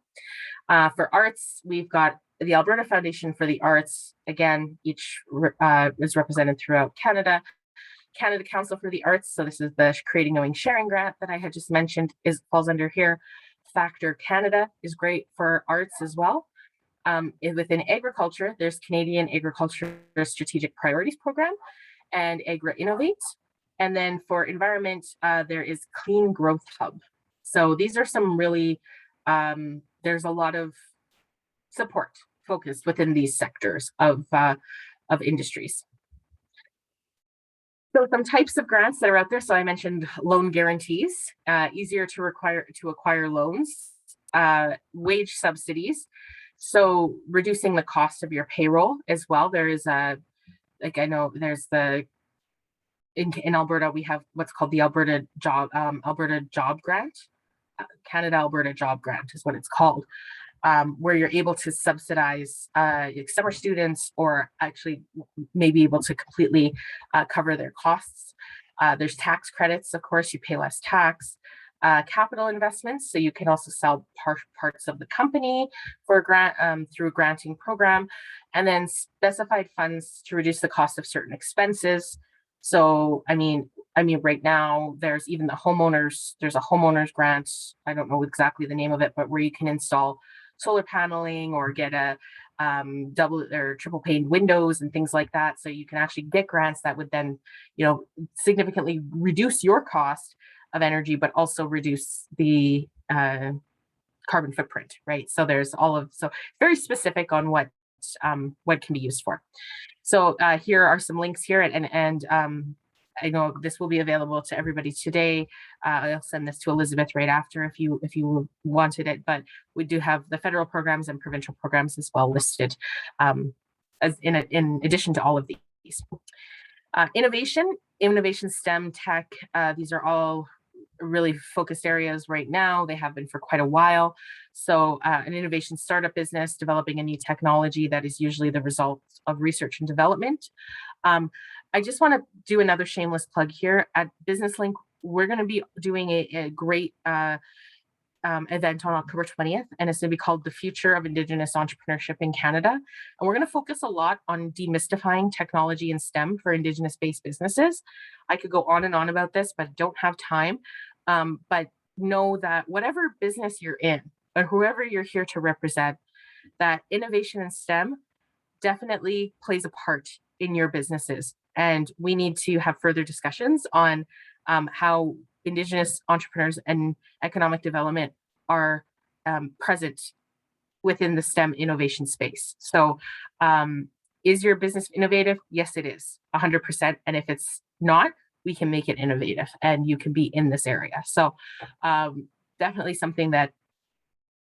S2: For arts, we've got the Alberta Foundation for the Arts. Again, each is represented throughout Canada. Canada Council for the Arts, so this is the Creating, Knowing, Sharing grant that I had just mentioned, falls under here. Factor Canada is great for arts as well. Within agriculture, there's Canadian Agriculture Strategic Priorities Program and Agra Innovate. And then for environment, there is Clean Growth Hub. So these are some really, there's a lot of support focused within these sectors of of industries. So some types of grants that are out there. So I mentioned loan guarantees, easier to acquire loans, wage subsidies. So reducing the cost of your payroll as well. There is I know there's in Alberta, we have what's called the Alberta Job Grant. Canada Alberta Job Grant is what it's called, where you're able to subsidize summer students, or actually may be able to completely cover their costs. There's tax credits, of course, you pay less tax. Capital investments, so you can also sell parts of the company for a grant through a granting program, and then specified funds to reduce the cost of certain expenses. So, I mean, right now there's even there's a homeowners grant. I don't know exactly the name of it, but where you can install solar paneling or get a double or triple pane windows and things like that. So you can actually get grants that would then, significantly reduce your cost of energy, but also reduce the carbon footprint, right? So there's so very specific on what can be used for. So here are some links here, and I know this will be available to everybody today. I'll send this to Elizabeth right after if you wanted it, but we do have the federal programs and provincial programs as well listed as in addition to all of these. Innovation, STEM, tech, these are all really focused areas right now. They have been for quite a while. So an innovation startup business developing a new technology that is usually the result of research and development. I just want to do another shameless plug here. At Business Link, we're going to be doing a great event on October 20th, and it's going to be called The Future of Indigenous Entrepreneurship in Canada. And we're going to focus a lot on demystifying technology and STEM for Indigenous-based businesses. I could go on and on about this, but don't have time. But know that whatever business you're in, or whoever you're here to represent, that innovation in STEM definitely plays a part in your businesses. And we need to have further discussions on how Indigenous entrepreneurs and economic development are present within the STEM innovation space. So is your business innovative? Yes, it is 100%. And if it's not, we can make it innovative and you can be in this area. So definitely something that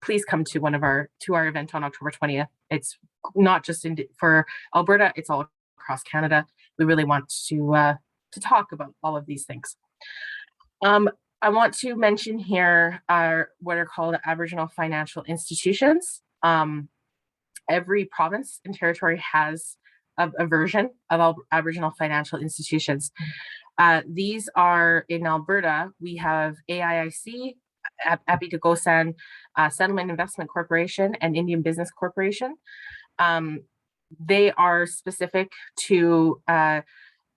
S2: please come to our event on October 20th. It's not just for Alberta, it's all across Canada. We really want to talk about all of these things. I want to mention here what are called Aboriginal financial institutions. Every province and territory has a version of Aboriginal financial institutions. These are in Alberta. We have AIIC, Atjecoutay, Settlement Investment Corporation, and Indian Business Corporation. They are specific to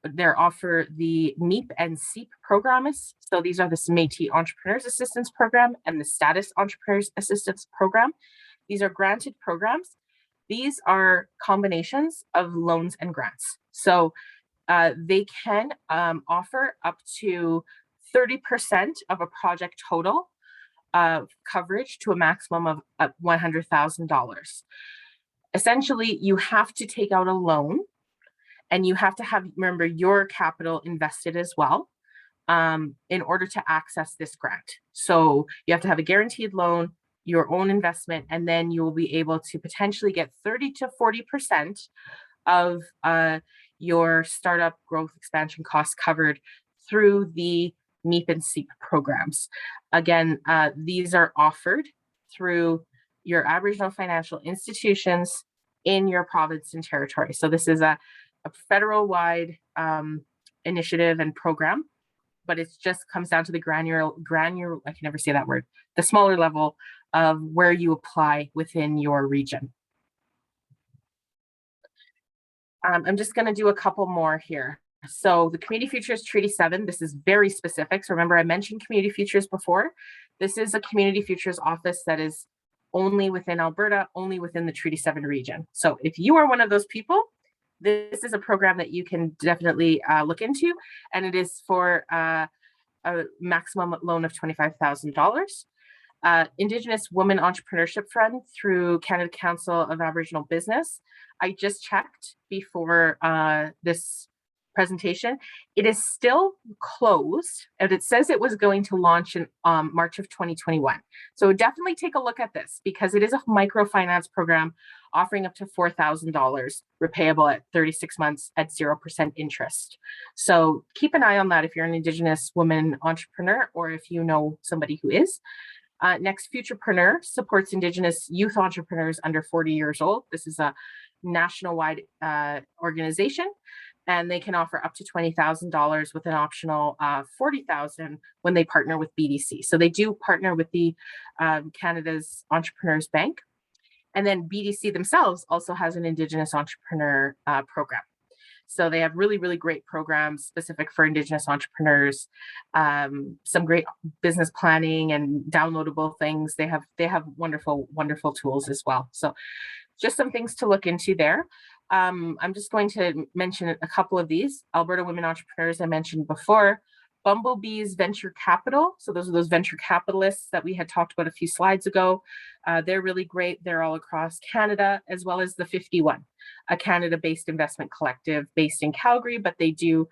S2: they offer the MEEP and SEEP programs. So these are the Métis Entrepreneurs Assistance Program and the Status Entrepreneurs Assistance Program. These are granted programs. These are combinations of loans and grants. So they can offer up to 30% of a project total coverage to a maximum of $100,000. Essentially, you have to take out a loan, and you have to remember your capital invested as well in order to access this grant. So you have to have a guaranteed loan, your own investment, and then you will be able to potentially get 30 to 40% of your startup growth expansion costs covered through the MEEP and SEEP programs. Again, these are offered through your Aboriginal financial institutions in your province and territory. So this is a federal-wide initiative and program, but it just comes down to the granular, I can never say that word, the smaller level of where you apply within your region. I'm just going to do a couple more here. So the Community Futures Treaty 7, this is very specific. So remember, I mentioned Community Futures before. This is a Community Futures office that is only within Alberta, only within the Treaty 7 region. So if you are one of those people, this is a program that you can definitely look into, and it is for a maximum loan of $25,000. Indigenous Women Entrepreneurship Fund through Canada Council of Aboriginal Business. I just checked before this presentation. It is still closed, and it says it was going to launch in March of 2021. So definitely take a look at this, because it is a microfinance program offering up to $4,000 repayable at 36 months at 0% interest. So keep an eye on that if you're an Indigenous woman entrepreneur, or if you know somebody who is. Next, Futurepreneur supports Indigenous youth entrepreneurs under 40 years old. This is a national-wide organization, and they can offer up to $20,000 with an optional $40,000 when they partner with BDC. So they do partner with the Canada's Entrepreneurs Bank. And then BDC themselves also has an Indigenous entrepreneur program. So they have really, really great programs specific for Indigenous entrepreneurs, some great business planning and downloadable things. They have wonderful, wonderful tools as well. So just some things to look into there. I'm just going to mention a couple of these. Alberta Women Entrepreneurs, I mentioned before. Bumblebees Venture Capital. So those are those venture capitalists that we had talked about a few slides ago. They're really great. They're all across Canada, as well as the 51, a Canada-based investment collective based in Calgary, but they do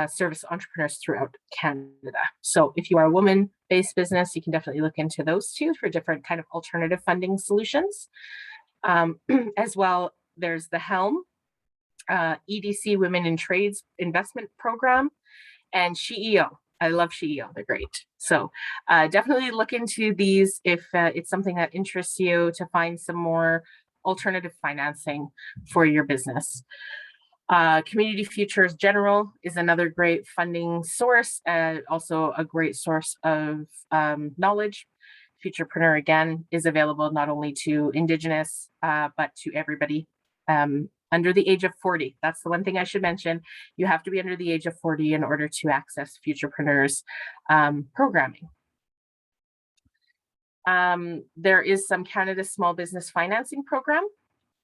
S2: service entrepreneurs throughout Canada. So if you are a woman-based business, you can definitely look into those two for different kind of alternative funding solutions. As well, there's the Helm, EDC Women in Trades Investment Program, and SheEO. I love SheEO, they're great. So definitely look into these if it's something that interests you, to find some more alternative financing for your business. Community Futures General is another great funding source, also a great source of knowledge. Futurepreneur, again, is available not only to Indigenous, but to everybody under the age of 40. That's the one thing I should mention. You have to be under the age of 40 in order to access Futurepreneur's programming. There is some Canada Small Business Financing Program,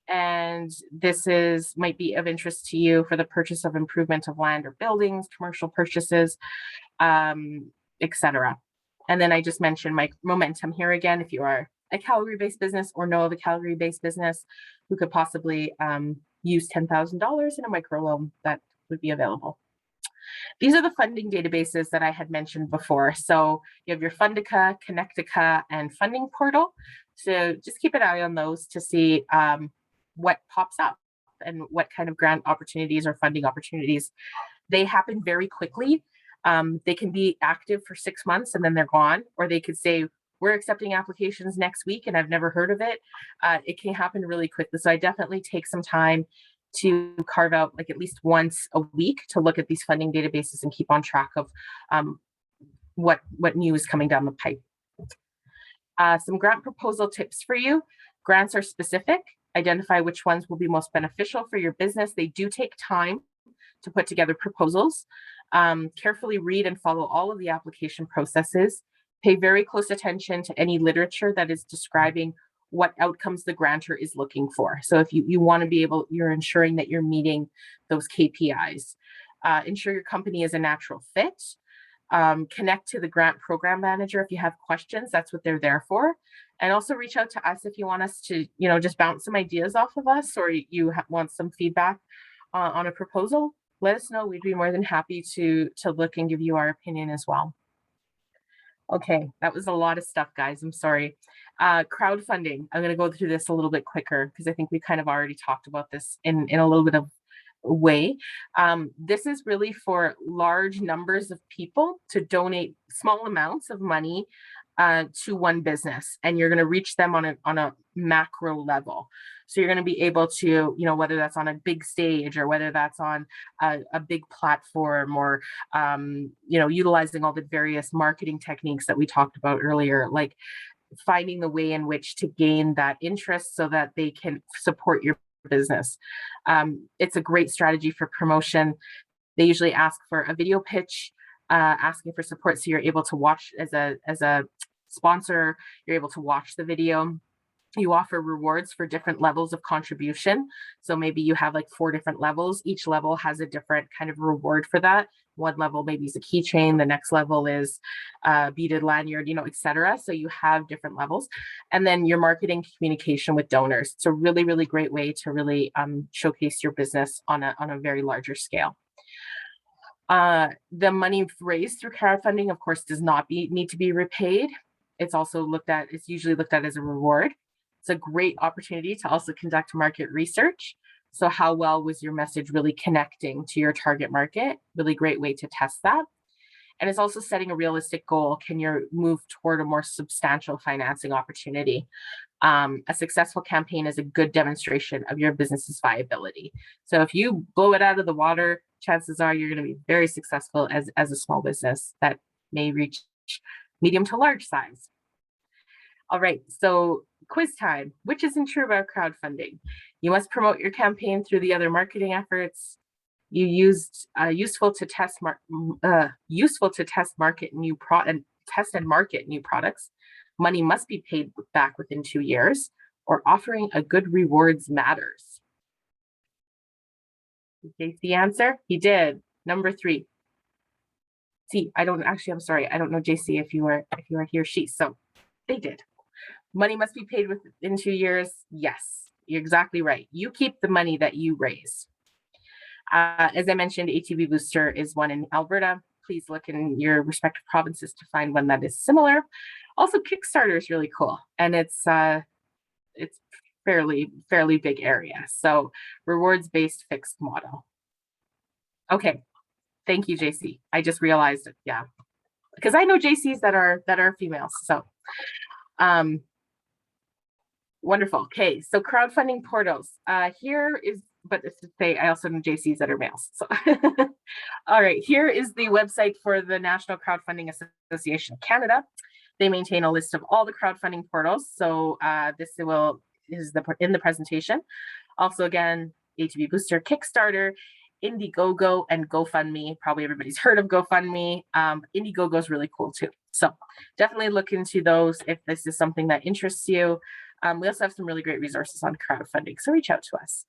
S2: and this might be of interest to you for the purchase of improvement of land or buildings, commercial purchases, etc. And then I just mentioned my Momentum here again, if you are a Calgary-based business or know of a Calgary-based business who could possibly use $10,000 in a microloan, that would be available. These are the funding databases that I had mentioned before. So you have your Fundica, Connectica, and Funding Portal. So just keep an eye on those to see what pops up and what kind of grant opportunities or funding opportunities. They happen very quickly. They can be active for 6 months and then they're gone, or they could say, we're accepting applications next week and I've never heard of it. It can happen really quickly. So I definitely take some time to carve out like at least once a week to look at these funding databases and keep on track of what new is coming down the pipe. Some grant proposal tips for you. Grants are specific. Identify which ones will be most beneficial for your business. They do take time to put together proposals. Carefully read and follow all of the application processes. Pay very close attention to any literature that is describing what outcomes the grantor is looking for. So if you want to be able, you're ensuring that you're meeting those KPIs. Ensure your company is a natural fit. Connect to the grant program manager if you have questions. That's what they're there for. And also reach out to us if you want us to, just bounce some ideas off of us, or you want some feedback on a proposal. Let us know. We'd be more than happy to look and give you our opinion as well. Okay, that was a lot of stuff, guys. I'm sorry. Crowdfunding. I'm going to go through this a little bit quicker because I think we kind of already talked about this in a little bit of way. This is really for large numbers of people to donate small amounts of money to one business, and you're going to reach them on a macro level. So you're going to be able to, whether that's on a big stage or whether that's on a big platform, or utilizing all the various marketing techniques that we talked about earlier, like finding the way in which to gain that interest so that they can support your business. It's a great strategy for promotion. They usually ask for a video pitch, asking for support, so you're able to watch as a sponsor. You're able to watch the video. You offer rewards for different levels of contribution. So maybe you have like 4 different levels. Each level has a different kind of reward for that. One level maybe is a keychain, the next level is beaded lanyard, etc. So you have different levels. And then your marketing communication with donors. It's a really, really great way to really showcase your business on a very larger scale. The money raised through crowdfunding, of course, does not need to be repaid. It's usually looked at as a reward. It's a great opportunity to also conduct market research. So how well was your message really connecting to your target market? Really great way to test that. And it's also setting a realistic goal. Can you move toward a more substantial financing opportunity? A successful campaign is a good demonstration of your business's viability. So if you blow it out of the water, chances are you're going to be very successful as a small business that may reach medium to large size. All right, so quiz time. Which isn't true about crowdfunding? You must promote your campaign through the other marketing efforts. You used useful to test market new and test and market new products. Money must be paid back within 2 years, or offering a good rewards matters. Did JC answer? He did. Number 3. See, I'm sorry. I don't know, JC, if you were he or she. So they did. Money must be paid within 2 years. Yes, you're exactly right. You keep the money that you raise. As I mentioned, ATV Booster is one in Alberta. Please look in your respective provinces to find one that is similar. Also, Kickstarter is really cool, and it's fairly big area. So rewards-based fixed model. Okay, thank you, JC. I just realized it. Yeah, because I know JCs that are females. So, wonderful. Okay, so crowdfunding portals. Here is. But it's to say, I also know JCs that are males. So, all right, here is the website for the National Crowdfunding Association of Canada. They maintain a list of all the crowdfunding portals. So this is in the presentation. Also, again, ATV Booster, Kickstarter, Indiegogo, and GoFundMe. Probably everybody's heard of GoFundMe. Indiegogo is really cool too. So definitely look into those if this is something that interests you. We also have some really great resources on crowdfunding, so reach out to us.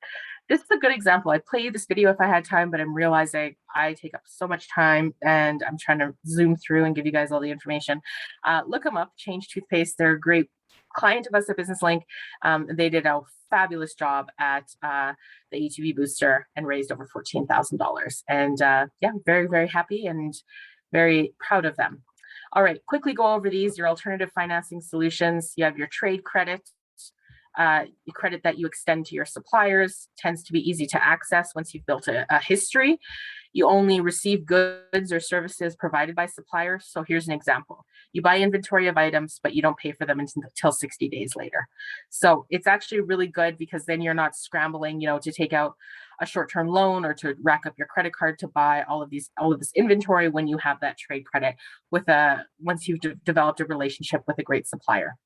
S2: This is a good example. I'd play you this video if I had time, but I'm realizing I take up so much time and I'm trying to zoom through and give you guys all the information. Look them up, Change Toothpaste. They're a great client of us at Business Link. They did a fabulous job at the ATV Booster and raised over $14,000. And yeah, very, very happy and very proud of them. All right, quickly go over these, your alternative financing solutions. You have your trade credit. Credit that you extend to your suppliers tends to be easy to access once you've built a history. You only receive goods or services provided by suppliers. So here's an example. You buy inventory of items, but you don't pay for them until 60 days later. So it's actually really good because then you're not scrambling, to take out a short-term loan or to rack up your credit card to buy all of this inventory when you have that trade credit once you've developed a relationship with a great supplier.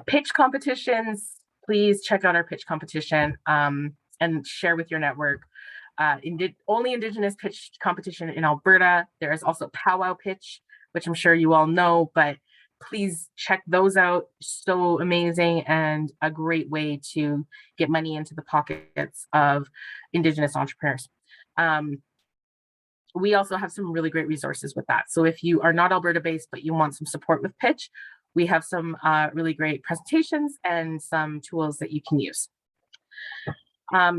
S2: Pitch competitions. Please check out our pitch competition and share with your network. Only Indigenous pitch competition in Alberta. There is also Powwow Pitch, which I'm sure you all know, but please check those out. So amazing and a great way to get money into the pockets of Indigenous entrepreneurs. We also have some really great resources with that. So if you are not Alberta based, but you want some support with pitch, we have some really great presentations and some tools that you can use.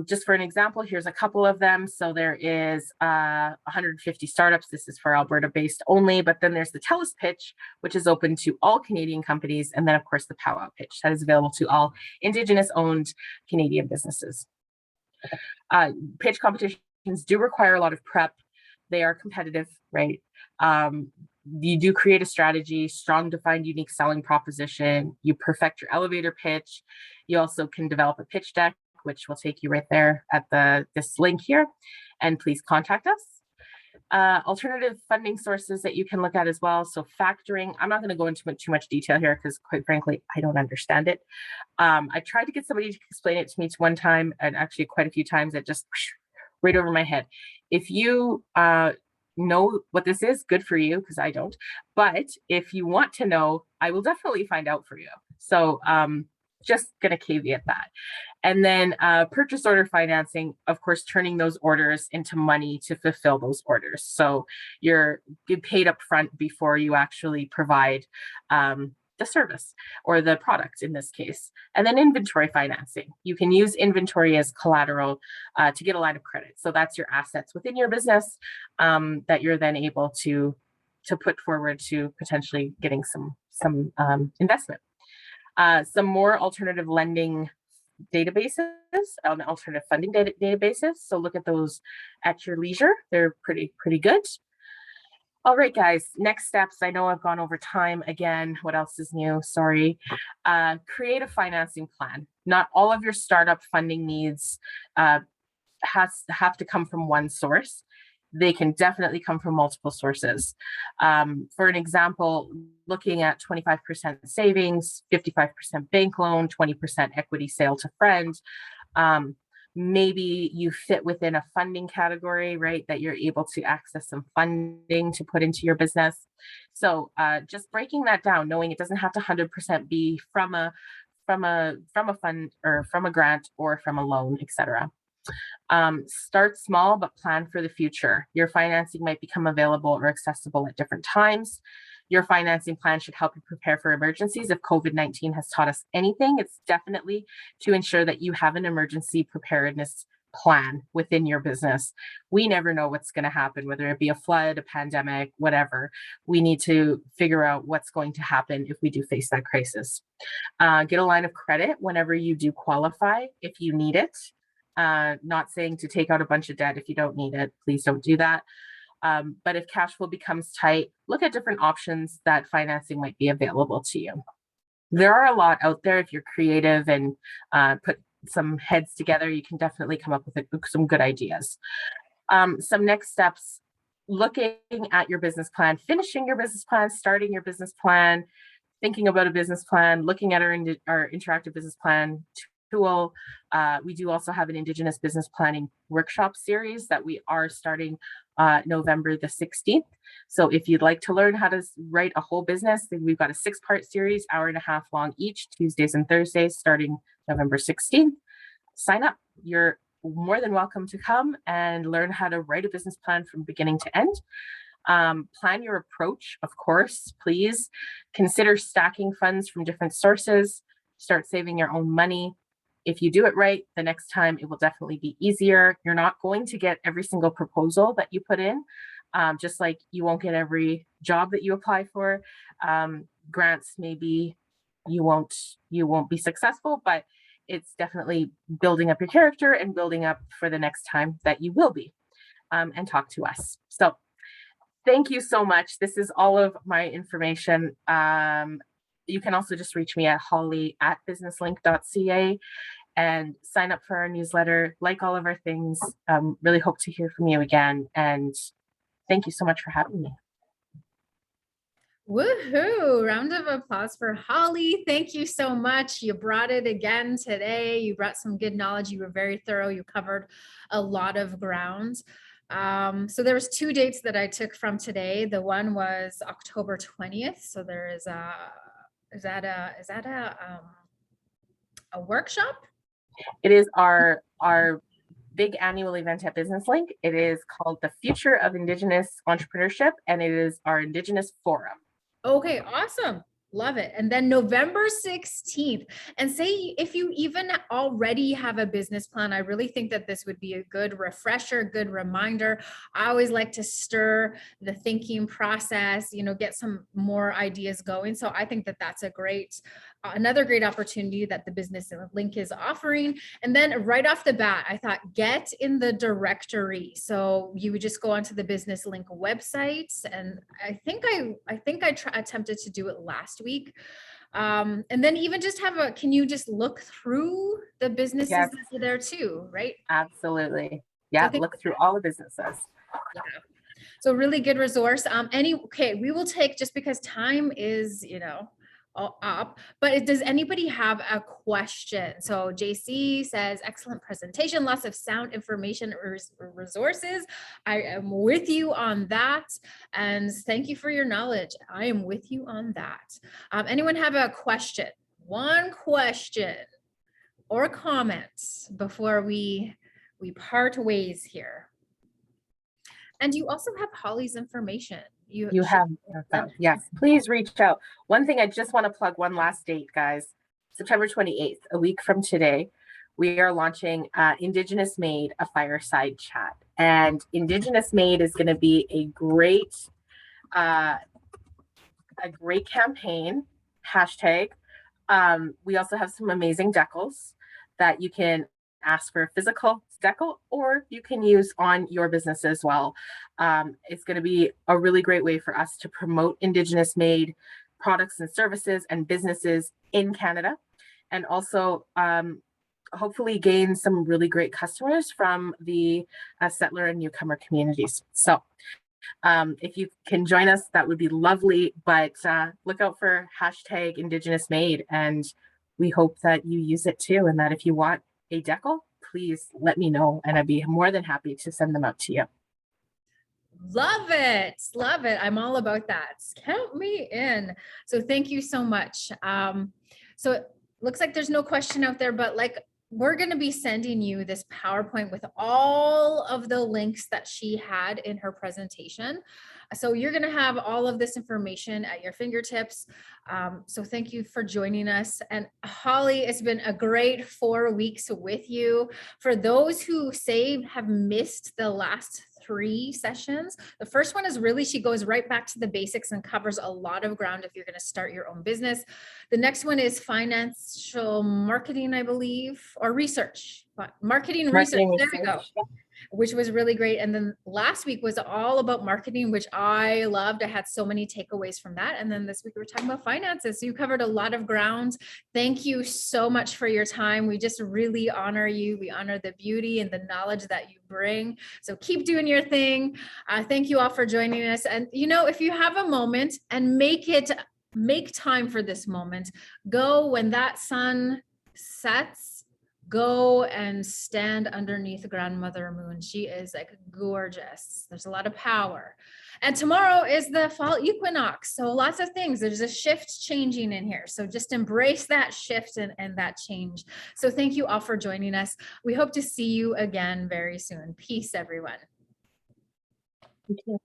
S2: Just for an example, here's a couple of them. So there is 150 startups. This is for Alberta based only, but then there's the TELUS Pitch, which is open to all Canadian companies. And then of course the Powwow Pitch that is available to all Indigenous owned Canadian businesses. Pitch competitions do require a lot of prep. They are competitive, right? You do create a strategy, strong, defined, unique selling proposition. You perfect your elevator pitch. You also can develop a pitch deck, which will take you right there at this link here. And please contact us. Alternative funding sources that you can look at as well. So factoring, I'm not going to go into too much detail here because quite frankly, I don't understand it. I tried to get somebody to explain it to me one time, and actually quite a few times, it just right over my head. If you know what this is, good for you, because I don't. But if you want to know, I will definitely find out for you. So just going to caveat that. And then purchase order financing, of course, turning those orders into money to fulfill those orders. So you're paid up front before you actually provide the service or the product in this case. And then inventory financing. You can use inventory as collateral to get a line of credit. So that's your assets within your business that you're then able to put forward to potentially getting some investment. Some more alternative lending databases, alternative funding databases. So look at those at your leisure. They're pretty good. All right, guys, next steps. I know I've gone over time again. What else is new? Sorry. Create a financing plan. Not all of your startup funding needs have to come from one source. They can definitely come from multiple sources. For an example, looking at 25% savings, 55% bank loan, 20% equity sale to friend. Maybe you fit within a funding category, right? That you're able to access some funding to put into your business. So just breaking that down, knowing it doesn't have to 100% be from a fund or from a grant or from a loan, etc. Start small, but plan for the future. Your financing might become available or accessible at different times. Your financing plan should help you prepare for emergencies. If COVID-19 has taught us anything, it's definitely to ensure that you have an emergency preparedness plan within your business. We never know what's going to happen, whether it be a flood, a pandemic, whatever. We need to figure out what's going to happen if we do face that crisis. Get a line of credit whenever you do qualify, if you need it. Not saying to take out a bunch of debt if you don't need it. Please don't do that. But if cash flow becomes tight, look at different options that financing might be available to you. There are a lot out there. If you're creative and put some heads together, you can definitely come up with some good ideas. Some next steps: looking at your business plan, finishing your business plan, starting your business plan, thinking about a business plan, looking at our interactive business plan tool. We do also have an Indigenous business planning workshop series that we are starting November the 16th. So if you'd like to learn how to write a whole business, then we've got a 6-part series, hour-and-a-half long each, Tuesdays and Thursdays, starting November 16th. Sign up. You're more than welcome to come and learn how to write a business plan from beginning to end. Plan your approach, of course, please. Consider stacking funds from different sources. Start saving your own money. If you do it right, the next time it will definitely be easier. You're not going to get every single proposal that you put in, just like you won't get every job that you apply for. Grants, maybe you won't be successful, but it's definitely building up your character and building up for the next time that you will be, and talk to us. So thank you so much. This is all of my information. You can also just reach me at holly@businesslink.ca and sign up for our newsletter, like all of our things. Really hope to hear from you again. And thank you so much for having me.
S1: Woohoo! Round of applause for Holly. Thank you so much. You brought it again today. You brought some good knowledge. You were very thorough. You covered a lot of ground. So there was 2 dates that I took from today. The one was October 20th. So there is is that a workshop?
S2: It is our big annual event at Business Link. It is called the Future of Indigenous Entrepreneurship, and it is our Indigenous Forum.
S1: Okay, awesome. Love it. And then November 16th. And say if you even already have a business plan, I really think that this would be a good refresher, good reminder. I always like to stir the thinking process, get some more ideas going. So I think that that's another great opportunity that the Business Link is offering. And then right off the bat, I thought get in the directory. So you would just go onto the Business Link website. And I think I attempted to do it last week. And then even just can you just look through the businesses that are there too, right?
S2: Absolutely. Yeah, look through all the businesses.
S1: Yeah. So really good resource. We will take, just because time is, up, but does anybody have a question? So JC says, excellent presentation, lots of sound information resources. I am with you on that. And thank you for your knowledge. I am with you on that. Anyone have a question? One question. or comments before we part ways here? And you also have Holly's information.
S2: You have, yes, please reach out. One thing I just want to plug, one last date, guys. September 28th, a week from today, we are launching Indigenous Made, a fireside chat. And Indigenous Made is going to be a great campaign, hashtag. We also have some amazing decals that you can ask for a physical decal, or you can use on your business as well. It's going to be a really great way for us to promote Indigenous made products and services and businesses in Canada, and also hopefully gain some really great customers from the settler and newcomer communities. So if you can join us, that would be lovely, but look out for hashtag Indigenous Made, and we hope that you use it too, and that if you want a decal, please let me know, and I'd be more than happy to send them out to you.
S1: Love it. Love it. I'm all about that. Count me in. So thank you so much. So it looks like there's no question out there, but like, we're going to be sending you this PowerPoint with all of the links that she had in her presentation. So you're going to have all of this information at your fingertips. So thank you for joining us. And Holly, it's been a great 4 weeks with you. For those who have missed the last 3 sessions, the first one is really, she goes right back to the basics and covers a lot of ground if you're going to start your own business. The next one is financial marketing, I believe, or research, marketing research. There we go. Which was really great. And then last week was all about marketing, which I loved. I had so many takeaways from that. And then this week we're talking about finances. So you covered a lot of ground. Thank you so much for your time. We just really honor you. We honor the beauty and the knowledge that you bring. So keep doing your thing. Thank you all for joining us. And you know, if you have a moment, and make time for this moment, go when that sun sets. Go and stand underneath Grandmother Moon. She is like gorgeous. There's a lot of power. And tomorrow is the fall equinox. So lots of things. There's a shift changing in here. So just embrace that shift and that change. So thank you all for joining us. We hope to see you again very soon. Peace, everyone.
S2: Thank you.